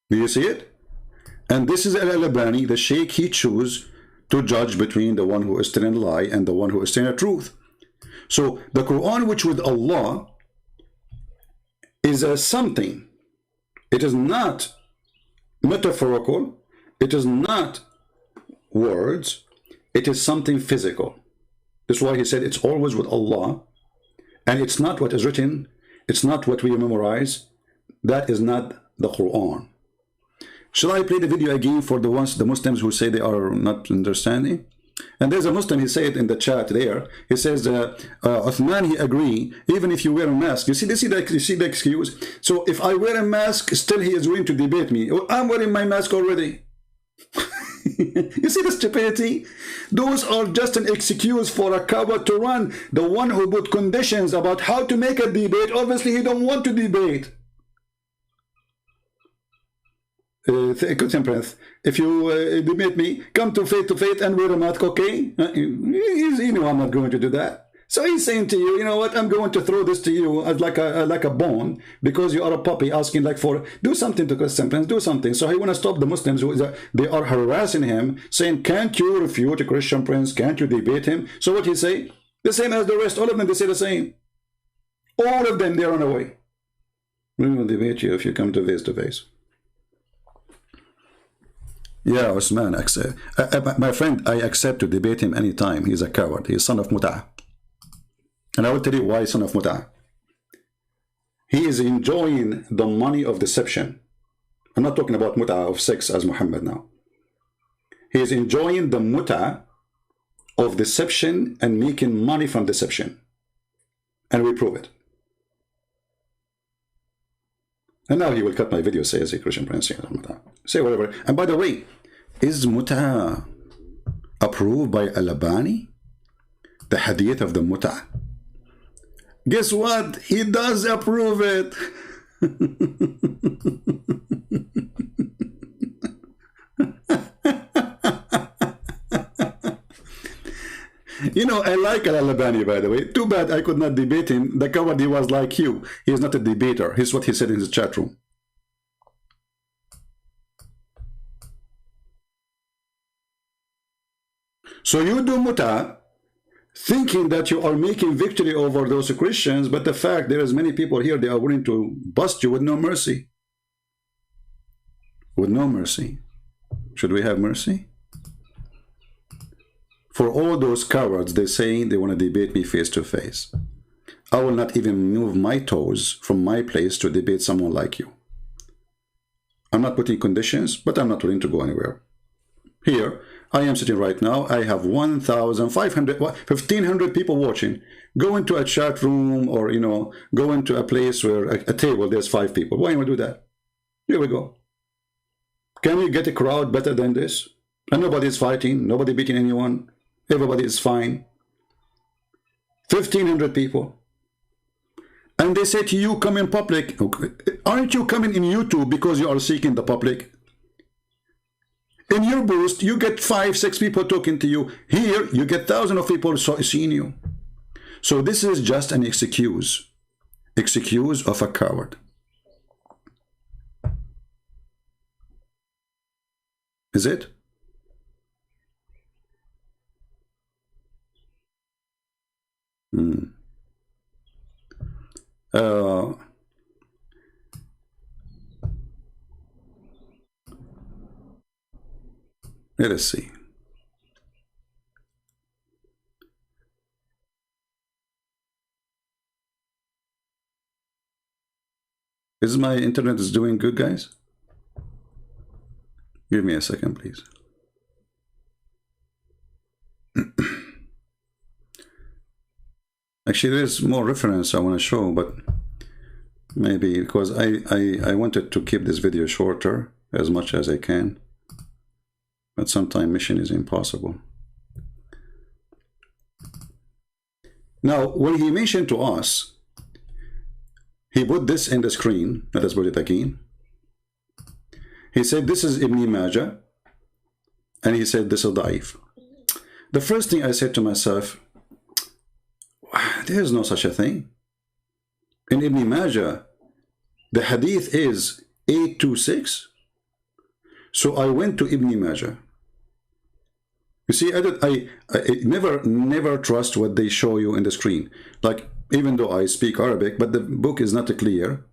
Do you see it? And this is Al-Albani, the Shaykh. He choose to judge between the one who is telling a lie and the one who is telling the truth. So the Quran, which with Allah, is a something. It is not metaphorical. It is not words. It is something physical. That's why he said it's always with Allah. And it's not what is written. It's not what we memorize. That is not the Quran. Shall I play the video again for the Muslims who say they are not understanding? And there's a Muslim, he said in the chat there, he says, Uthman, he agree, even if you wear a mask. You see the excuse? So if I wear a mask, still he is willing to debate me. I'm wearing my mask already. You see the stupidity? Those are just an excuse for a coward to run. The one who put conditions about how to make a debate, obviously he don't want to debate. If you debate me, come to faith and wear a mask, okay? You know I'm not going to do that. So he's saying to you, you know what, I'm going to throw this to you as like a bone, because you are a puppy asking like for, do something to Christian Prince, do something. So he want to stop the Muslims who they are harassing him, saying, can't you refute a Christian Prince? Can't you debate him? So what he say? The same as the rest. All of them, they say the same. All of them, they run away. We will debate you if you come to face. Yeah, Uthman, my friend, I accept to debate him anytime. He's a coward. He's son of Mut'ah. And I will tell you why son of Mut'ah. He is enjoying the money of deception. I'm not talking about Mut'ah of sex as Muhammad now. He is enjoying the Mut'ah of deception and making money from deception. And we prove it. And now he will cut my video, say as a Christian Prince, say whatever. And by the way, is Mut'ah approved by Al-Albani? The hadith of the Mut'ah? Guess what? He does approve it. You know, I like Al-Albani, by the way. Too bad I could not debate him. The coward, he was like you. He is not a debater. Here's what he said in his chat room. So you do Mut'ah, thinking that you are making victory over those Christians, but the fact there is many people here, they are willing to bust you with no mercy. With no mercy. Should we have mercy? For all those cowards, they say they want to debate me face to face. I will not even move my toes from my place to debate someone like you. I'm not putting conditions, but I'm not willing to go anywhere. Here, I am sitting right now. I have 1,500, 1,500 people watching. Go into a chat room or, you know, go into a place where a table, there's 5 people. Why don't we do that? Here we go. Can we get a crowd better than this? And nobody is fighting, nobody beating anyone. Everybody is fine. 1,500 people. And they say to you, come in public. Aren't you coming in YouTube because you are seeking the public? In your boost, you get 5, 6 people talking to you. Here, you get thousands of people seeing you. So this is just an excuse. Excuse of a coward. Is it? Let us see. Is my internet is doing good, guys? Give me a second, please. Actually, there's more reference I want to show, but maybe because I wanted to keep this video shorter as much as I can, but sometimes mission is impossible. Now, when he mentioned to us, he put this in the screen. Let us put it again. He said, this is Ibn Majah, and he said, this is Da'if. The first thing I said to myself, there is no such a thing. In Ibn Majah, the hadith is 826. So I went to Ibn Majah. You see, I never trust what they show you in the screen. Like, even though I speak Arabic, but the book is not clear.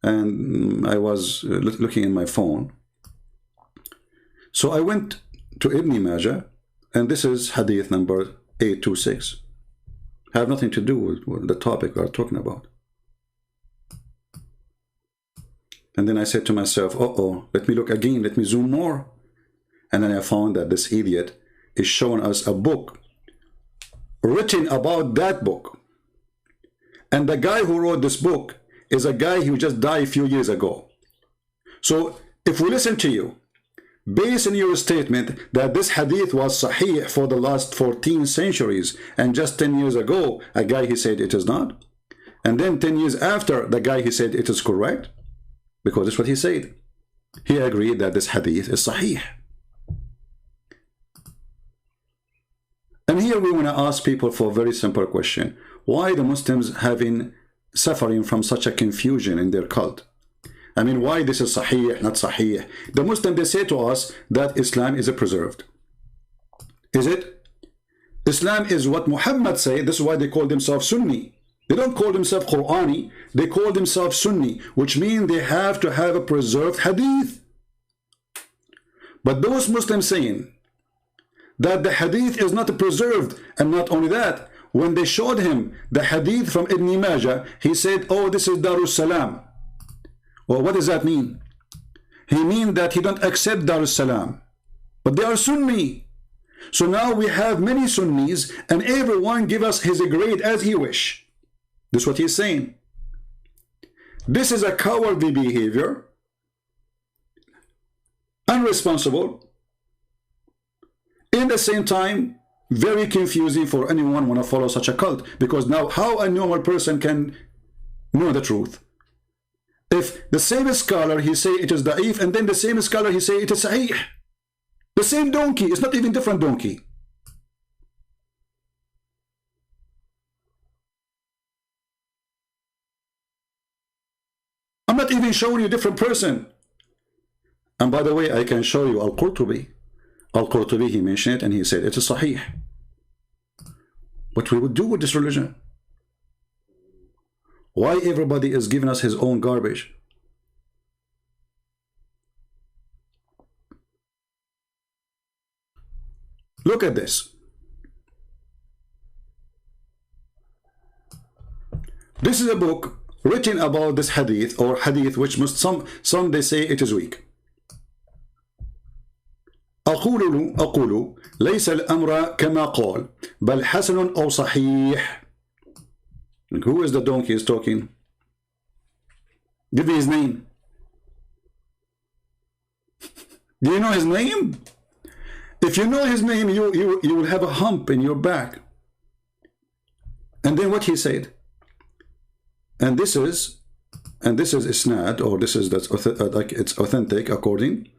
And I was looking in my phone. So I went to Ibn Majah, and this is hadith number 826. Have nothing to do with the topic we're talking about. And then I said to myself, let me look again, let me zoom more. And then I found that this idiot is showing us a book written about that book. And the guy who wrote this book is a guy who just died a few years ago. So if we listen to you, based on your statement that this hadith was sahih for the last 14 centuries, and just 10 years ago, a guy he said it is not, and then 10 years after, the guy he said it is correct, because that's what he said. He agreed that this hadith is sahih. And here we want to ask people for a very simple question. Why the Muslims suffering from such a confusion in their cult? I mean, why this is sahih, not sahih? The Muslims, they say to us that Islam is preserved. Is it? Islam is what Muhammad said. This is why they call themselves Sunni. They don't call themselves Qur'ani. They call themselves Sunni, which means they have to have a preserved hadith. But those Muslims saying that the hadith is not preserved, and not only that, when they showed him the hadith from Ibn Majah, he said, oh, this is Darus Salam. Well, what does that mean? He means that he don't accept Darus Salam. But they are Sunni. So now we have many Sunnis, and everyone give us his grade as he wish. This is what he's saying. This is a cowardly behavior, unresponsible, in the same time, very confusing for anyone want to follow such a cult. Because now, how a normal person can know the truth? If the same scholar, he say it is da'if, and then the same scholar, he say it is sahih. The same donkey, it's not even different donkey. I'm not even showing you different person. And by the way, I can show you Al-Qurtubi. Al-Qurtubi, he mentioned it, and he said it is sahih. What we would do with this religion? Why everybody is giving us his own garbage? Look at this. This is a book written about this hadith, or hadith which some they say it is weak. أقول ليس الأمر كما قال بل حسن أو صحيح. Who is the donkey is talking? Give me his name. Do you know his name? If you know his name, you will have a hump in your back. And then what he said? And this is isnad, or this is like it's authentic according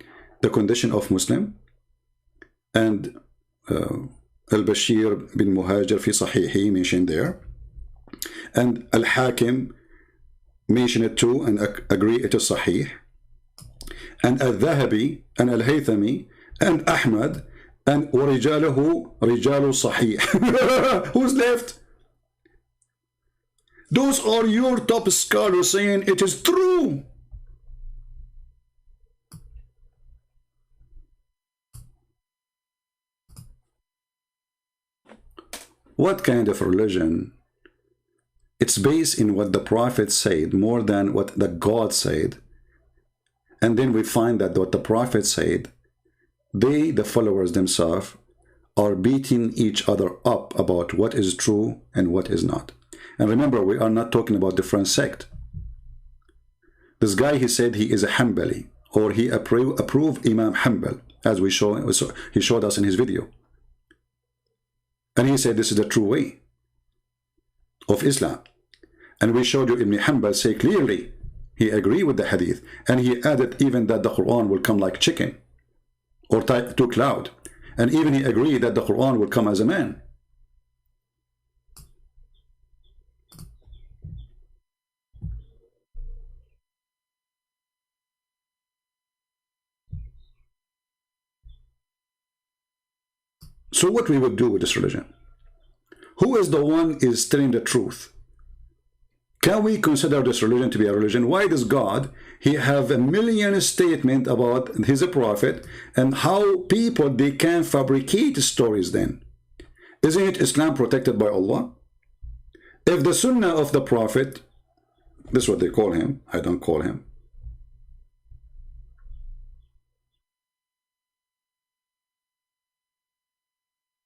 the condition of Muslim. And Al-Bashir bin Muhajir fi Sahihi mentioned there. And Al-Hakim mentioned it too and agree it is Sahih. And Al-Dhahabi and Al-Haythami and Ahmad and وَرِجَالُهُ رِجَالُ Sahih. Who's left? Those are your top scholars saying it is true. What kind of religion? It's based in what the Prophet said more than what the God said. And then we find that what the Prophet said, they, the followers themselves, are beating each other up about what is true and what is not. And remember, we are not talking about different sect. This guy, he said he is a Hanbali, or he approved Imam Hanbal, as he showed us in his video. And he said this is the true way of Islam. And we showed you Ibn Hanbal say clearly he agreed with the hadith, and he added even that the Quran will come like chicken or to cloud, and even he agreed that the Quran will come as a man. So what we would do with this religion? Who is the one is telling the truth? Can we consider this religion to be a religion? Why does God, he have a million statement about his prophet and how people, they can fabricate stories then? Isn't it Islam protected by Allah? If the sunnah of the prophet, this is what they call him, I don't call him,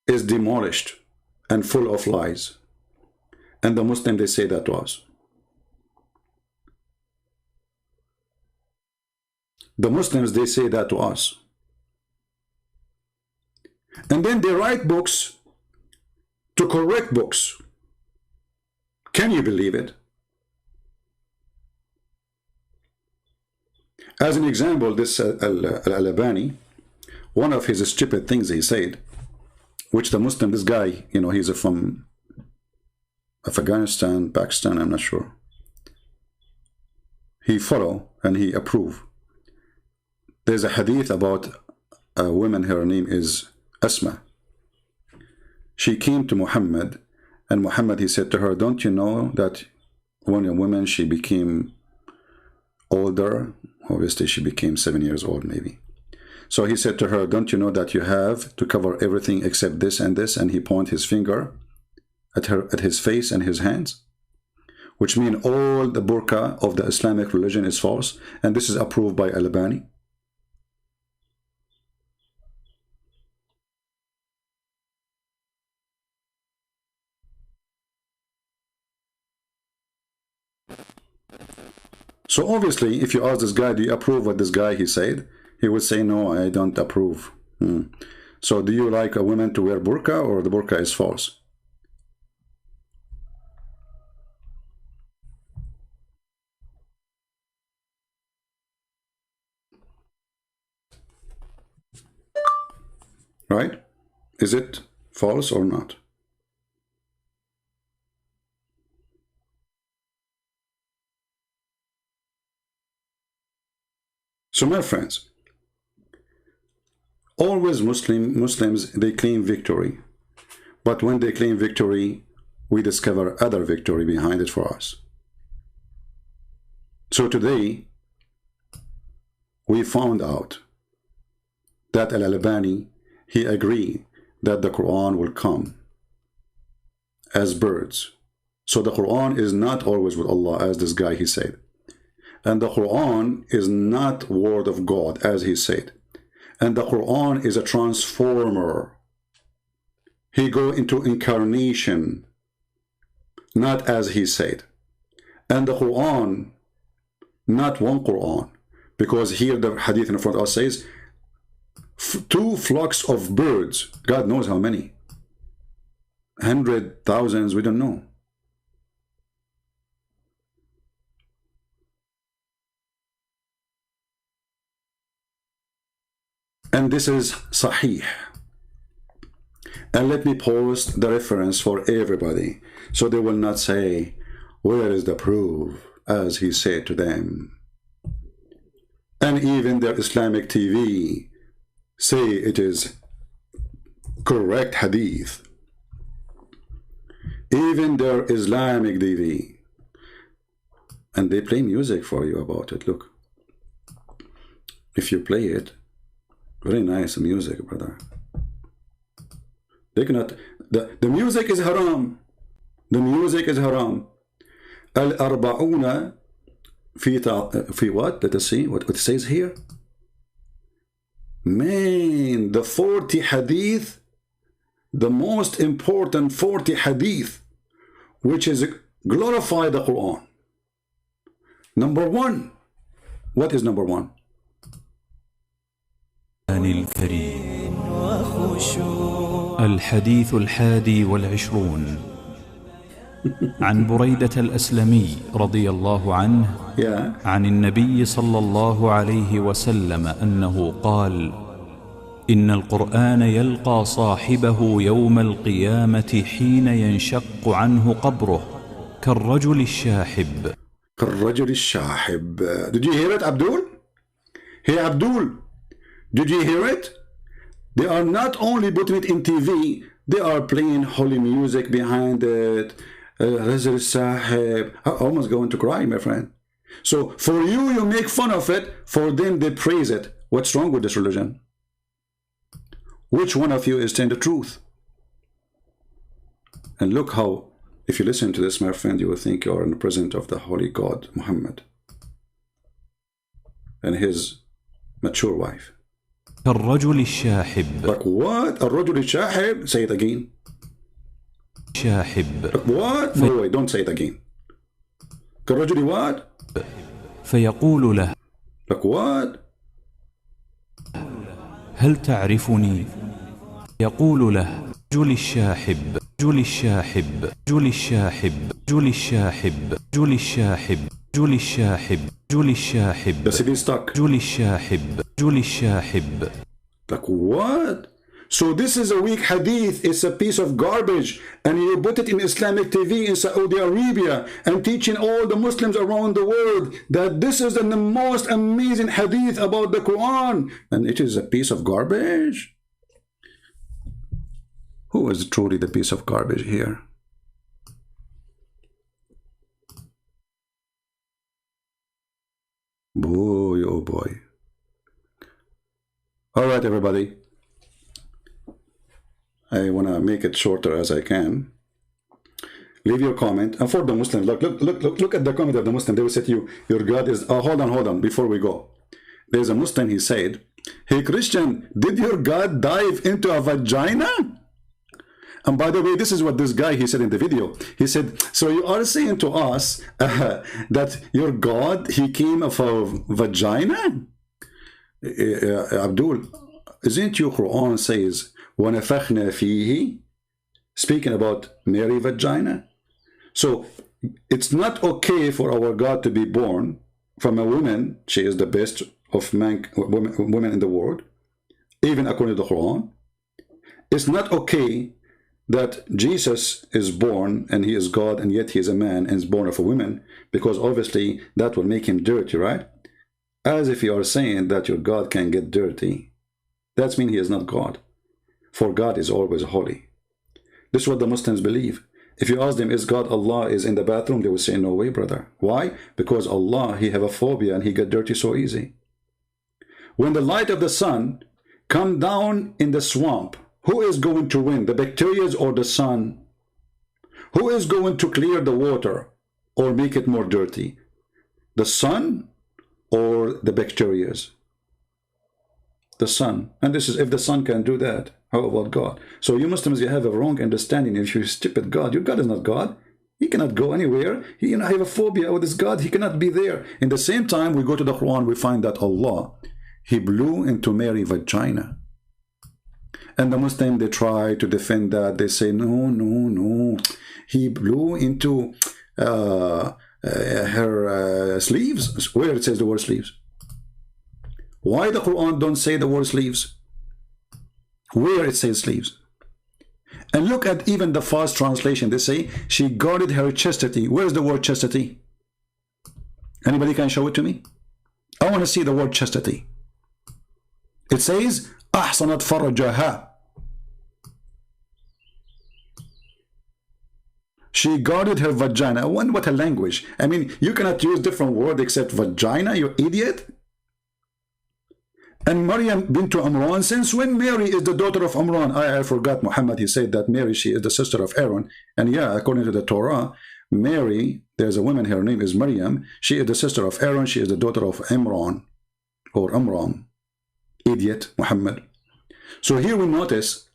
is demolished and full of lies, and the Muslims, they say that to us. The Muslims, they say that to us. And then they write books to correct books. Can you believe it? As an example, this Al-Albani, one of his stupid things he said, which the Muslim, this guy, you know, he's from Afghanistan, Pakistan, I'm not sure. He follow and he approve. There's a hadith about a woman, her name is Asma. She came to Muhammad, and Muhammad, he said to her, don't you know that when a woman, she became older, obviously she became 7 years old maybe. So he said to her, don't you know that you have to cover everything except this and this? And he pointed his finger at his face and his hands, which mean all the burqa of the Islamic religion is false. And this is approved by Al-Albani. So obviously, if you ask this guy, do you approve what this guy he said? He would say, no, I don't approve. So do you like a woman to wear burqa, or the burqa is false? Right? Is it false or not? So my friends, always Muslims, they claim victory. But when they claim victory, we discover other victory behind it for us. So today, we found out that Al-Albani, he agreed that the Quran will come as birds. So the Quran is not always with Allah, as this guy he said. And the Quran is not word of God, as he said. And the Quran is a transformer. He go into incarnation, not as he said. And the Quran, not one Quran, because here the hadith in front of us says, 2 flocks of birds, God knows how many, 100,000s, we don't know. And this is Sahih. And let me post the reference for everybody, so they will not say, where is the proof, as he said to them. And even their Islamic TV say it is correct hadith. Even their Islamic TV. And they play music for you about it. Look. If you play it, very nice music, brother. They cannot, the music is haram. The music is haram. Al-arba'una fi what? Let us see what it says here. Man, the 40 hadith the most important 40 hadith which is glorify the Quran. Number one. What is number one? الكريم الحديث 21 عن بريدة الأسلمي رضي الله عنه عن النبي صلى الله عليه وسلم أنه قال: إن القرآن يلقى صاحبه يوم القيامة حين ينشق عنه قبره كالرجل الشاحب. كالرجل الشاحب. Did you hear it, Abdul? Hey, Abdul, did you hear it? They are not only putting it in TV, they are playing holy music behind it. Rajul Sahib. I'm almost going to cry, my friend. So for you, you make fun of it. For them, they praise it. What's wrong with this religion? Which one of you is telling the truth? And look how, if you listen to this, my friend, you will think you are in the presence of the holy God, Muhammad, and his mature wife. الرجل الشاحب. Like what? الرجل الشاحب? Say it again. شاحب. Like what? No, wait, don't say it again. كالرجل what? فيقول له. Like what? هل تعرفني؟ يقول له: رجل الشاحب، رجل الشاحب، رجل الشاحب، رجل الشاحب، رجل الشاحب، رجل الشاحب، رجل الشاحب. Does it be stuck? رجل الشاحب، رجل الشاحب. Like what? So this is a weak hadith. It's a piece of garbage, and you put it in Islamic TV in Saudi Arabia and teaching all the Muslims around the world that this is the most amazing hadith about the Quran, and it is a piece of garbage. Who is truly the piece of garbage here? Boy, oh boy. All right, everybody. I want to make it shorter as I can. Leave your comment. And for the Muslims, look at the comment of the Muslim. They will say to you, your God is... Oh, hold on, before we go. There's a Muslim, he said, hey, Christian, did your God dive into a vagina? And by the way, this is what this guy, he said in the video. He said, so you are saying to us that your God, he came of a vagina? Abdul, isn't your Quran says, وَنَفَخْنَا فِيهِ, speaking about Mary vagina? So it's not okay for our God to be born from a woman. She is the best of women in the world, even according to the Quran. It's not okay that Jesus is born and he is God, and yet he is a man and is born of a woman, because obviously that will make him dirty, right? As if you are saying that your God can get dirty. That means he is not God. For God is always holy. This is what the Muslims believe. If you ask them, is God Allah is in the bathroom? They will say, no way, brother. Why? Because Allah, he have a phobia and he get dirty so easy. When the light of the sun come down in the swamp, who is going to win, the bacteria or the sun? Who is going to clear the water or make it more dirty? The sun or the bacteria? The sun. And this is, if the sun can do that, how about God? So you Muslims, you have a wrong understanding. If you stupid God, your God is not God. He cannot go anywhere. He, have a phobia with his God. He cannot be there. In the same time, we go to the Quran, we find that Allah, he blew into Mary's vagina. And the Muslim, they try to defend that. They say, no. He blew into her sleeves. Where it says the word sleeves? Why the Quran don't say the word sleeves? Where it says sleeves? And look at even the fast translation. They say, she guarded her chastity. Where's the word chastity? Anybody can show it to me? I want to see the word chastity. It says, أحصنت فرجها. She guarded her vagina. I wonder what a language. I mean, you cannot use different word except vagina, you idiot. And Maryam bint Imran, since when Mary is the daughter of Imran? I forgot Muhammad, he said that Mary, she is the sister of Aaron. And yeah, according to the Torah, Mary, there's a woman, her name is Maryam. She is the sister of Aaron. She is the daughter of Imran, or Imran. Idiot, Muhammad. So here we notice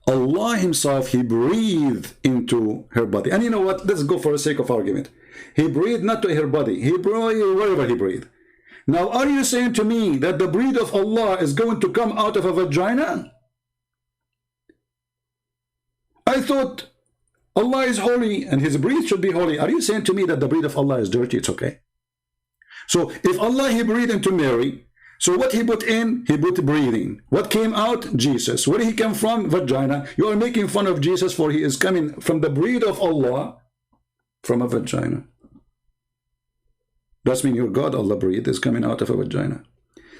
Allah himself, he breathed into her body. And you know what? Let's go for the sake of argument. He breathed not to her body. He breathed wherever he breathed. Now, are you saying to me that the breath of Allah is going to come out of a vagina? I thought Allah is holy and his breath should be holy. Are you saying to me that the breath of Allah is dirty? It's okay. So if Allah, he breathed into Mary, so what he put in? He put breathing. What came out? Jesus. Where he came from? Vagina. You are making fun of Jesus, for he is coming from the breath of Allah from a vagina. Does mean your God, Allah breathe, is coming out of a vagina.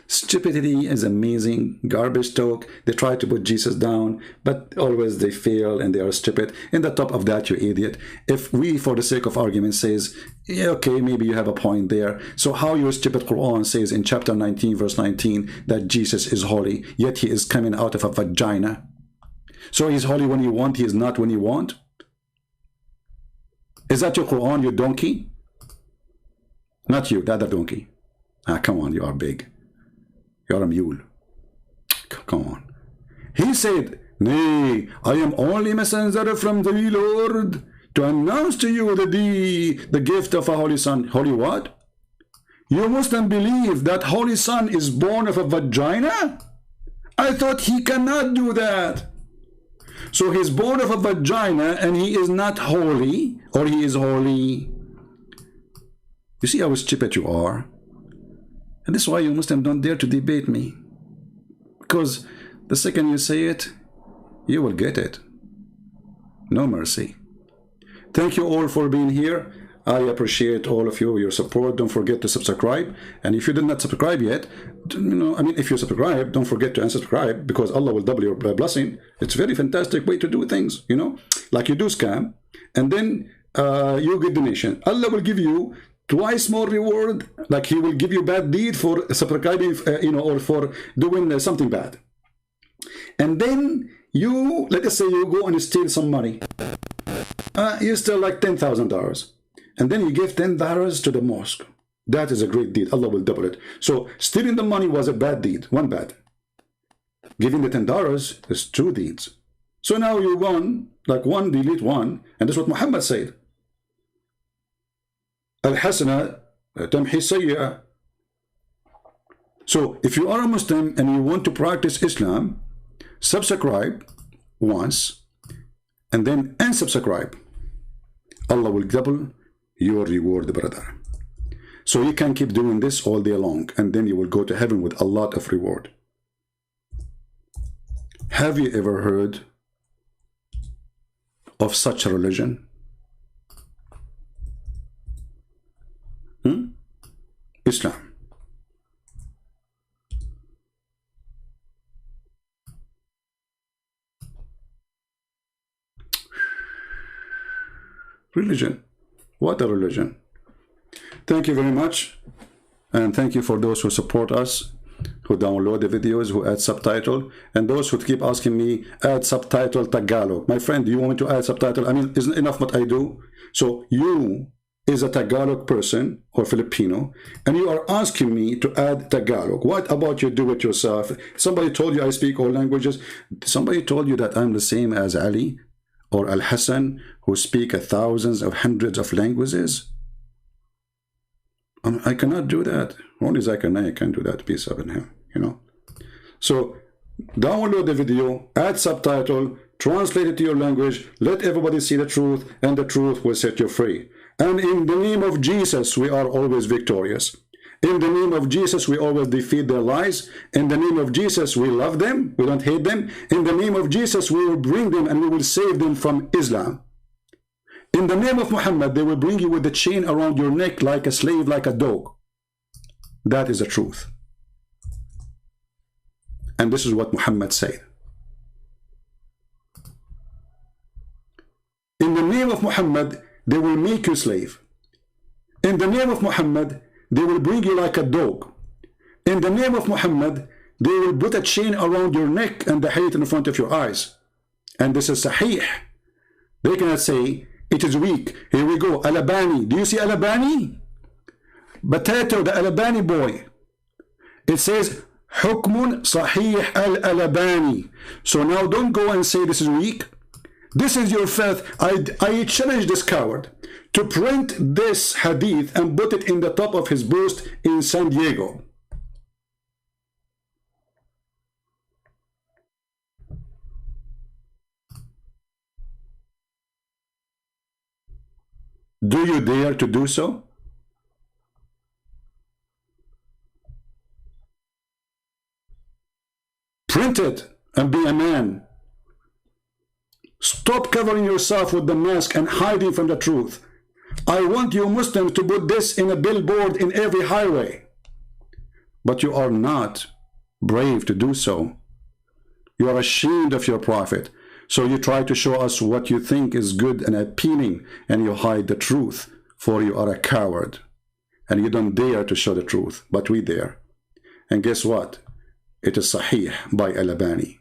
Stupidity is amazing. Garbage talk. They try to put Jesus down, but always they fail and they are stupid. In the top of that, you idiot. If we, for the sake of argument, says, yeah, okay, maybe you have a point there. So how your stupid Quran says in chapter 19, verse 19, that Jesus is holy, yet he is coming out of a vagina. So he's holy when you want, he is not when you want? Is that your Quran, you donkey? Not you, the other donkey. Ah, come on, you are big. You're a mule. Come on. He said, nay, I am only messenger from the Lord to announce to you the gift of a holy son. Holy what? You Muslim believe that holy son is born of a vagina? I thought he cannot do that. So he's born of a vagina and he is not holy, or he is holy. You see how stupid you are? And this is why you Muslims don't dare to debate me. Because the second you say it, you will get it. No mercy. Thank you all for being here. I appreciate all of you, your support. Don't forget to subscribe. And if you did not subscribe yet, if you subscribe, don't forget to unsubscribe, because Allah will double your blessing. It's a very fantastic way to do things, like you do scam, and then you get donation. Allah will give you twice more reward, like he will give you bad deed for subscribing, or for doing something bad. And then you, let us say you go and steal some money. You steal like $10,000. And then you give $10 to the mosque. That is a great deed. Allah will double it. So stealing the money was a bad deed, one bad. Giving the $10 is two deeds. So now you won, like one delete one, and that's what Muhammad said. Al-Hasana tamhi sayyi'ah. So if you are a Muslim and you want to practice Islam, subscribe once and then unsubscribe. Allah will double your reward, brother. So you can keep doing this all day long, and then you will go to heaven with a lot of reward. Have you ever heard of such a religion? Islam. Religion. What a religion. Thank you very much. And thank you for those who support us, who download the videos, who add subtitle, and those who keep asking me, add subtitle Tagalog. My friend, do you want me to add subtitle? Isn't enough what I do? So you is a Tagalog person or Filipino, and you are asking me to add Tagalog. What about you do it yourself? Somebody told you I speak all languages. Somebody told you that I'm the same as Ali or Al-Hassan, who speak thousands of hundreds of languages? I cannot do that. Only Zakir can do that. Peace upon him, So download the video, add subtitle, translate it to your language, let everybody see the truth, and the truth will set you free. And in the name of Jesus, we are always victorious. In the name of Jesus, we always defeat their lies. In the name of Jesus, we love them. We don't hate them. In the name of Jesus, we will bring them and we will save them from Islam. In the name of Muhammad, they will bring you with the chain around your neck like a slave, like a dog. That is the truth. And this is what Muhammad said. In the name of Muhammad, they will make you slave. In the name of Muhammad, they will bring you like a dog. In the name of Muhammad, they will put a chain around your neck and the hate in front of your eyes. And this is Sahih. They cannot say, it is weak. Here we go. Al-Albani. Do you see Al-Albani? Potato, the Al-Albani boy. It says, حكم صحيح الألباني. So now don't go and say this is weak. This is your faith. I challenge this coward to print this hadith and put it in the top of his booth in San Diego. Do you dare to do so? Print it and be a man. Stop covering yourself with the mask and hiding from the truth. I want you Muslims to put this in a billboard in every highway. But you are not brave to do so. You are ashamed of your prophet. So you try to show us what you think is good and appealing, and you hide the truth, for you are a coward. And you don't dare to show the truth, but we dare. And guess what? It is Sahih by Al-Albani.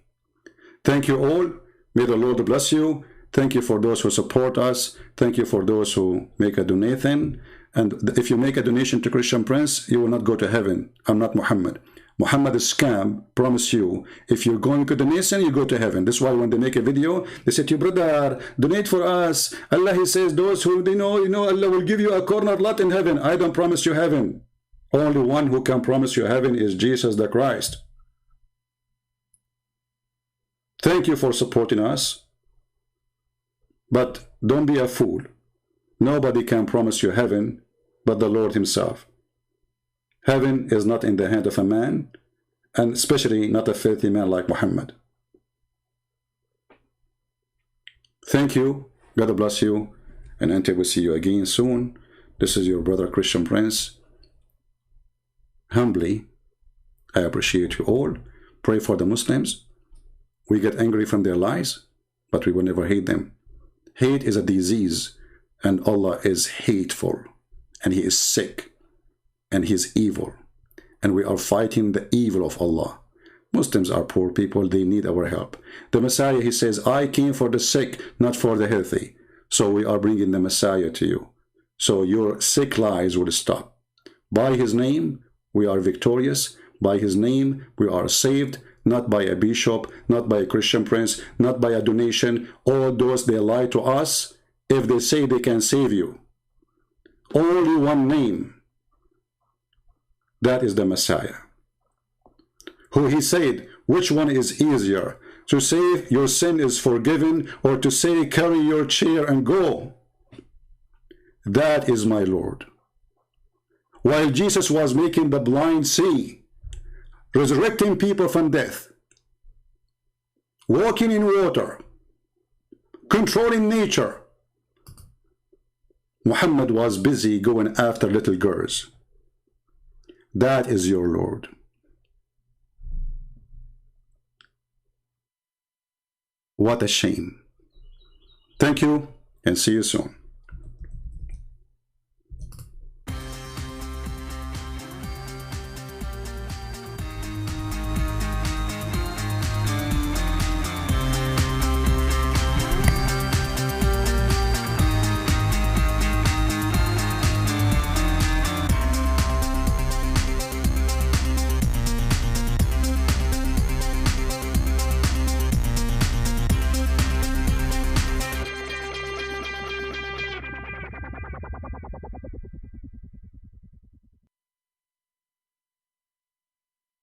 Thank you all. May the Lord bless you. Thank you for those who support us. Thank you for those who make a donation. And if you make a donation to Christian Prince, you will not go to heaven. I'm not Muhammad. Muhammad is scam. Promise you, if you're going to donation, you go to heaven. That's why when they make a video, they say to you, brother, donate for us. Allah, he says, those who they know, Allah will give you a corner lot in heaven. I don't promise you heaven. Only one who can promise you heaven is Jesus the Christ. Thank you for supporting us. But don't be a fool. Nobody can promise you heaven but the Lord himself. Heaven is not in the hand of a man, and especially not a filthy man like Muhammad. Thank you. God bless you. And until we see you again soon, this is your brother Christian Prince. Humbly, I appreciate you all. Pray for the Muslims. We get angry from their lies, but we will never hate them. Hate is a disease, and Allah is hateful, and He is sick, and He is evil, and we are fighting the evil of Allah. Muslims are poor people. They need our help. The Messiah, he says, I came for the sick, not for the healthy. So we are bringing the Messiah to you. So your sick lies will stop. By His name, we are victorious. By His name, we are saved. Not by a bishop, not by a Christian prince, not by a donation. All those, they lie to us if they say they can save you. Only one name. That is the Messiah. Who He said, which one is easier? To say your sin is forgiven, or to say carry your chair and go? That is my Lord. While Jesus was making the blind see, resurrecting people from death, walking in water, controlling nature, Muhammad was busy going after little girls. That is your Lord. What a shame. Thank you, and see you soon.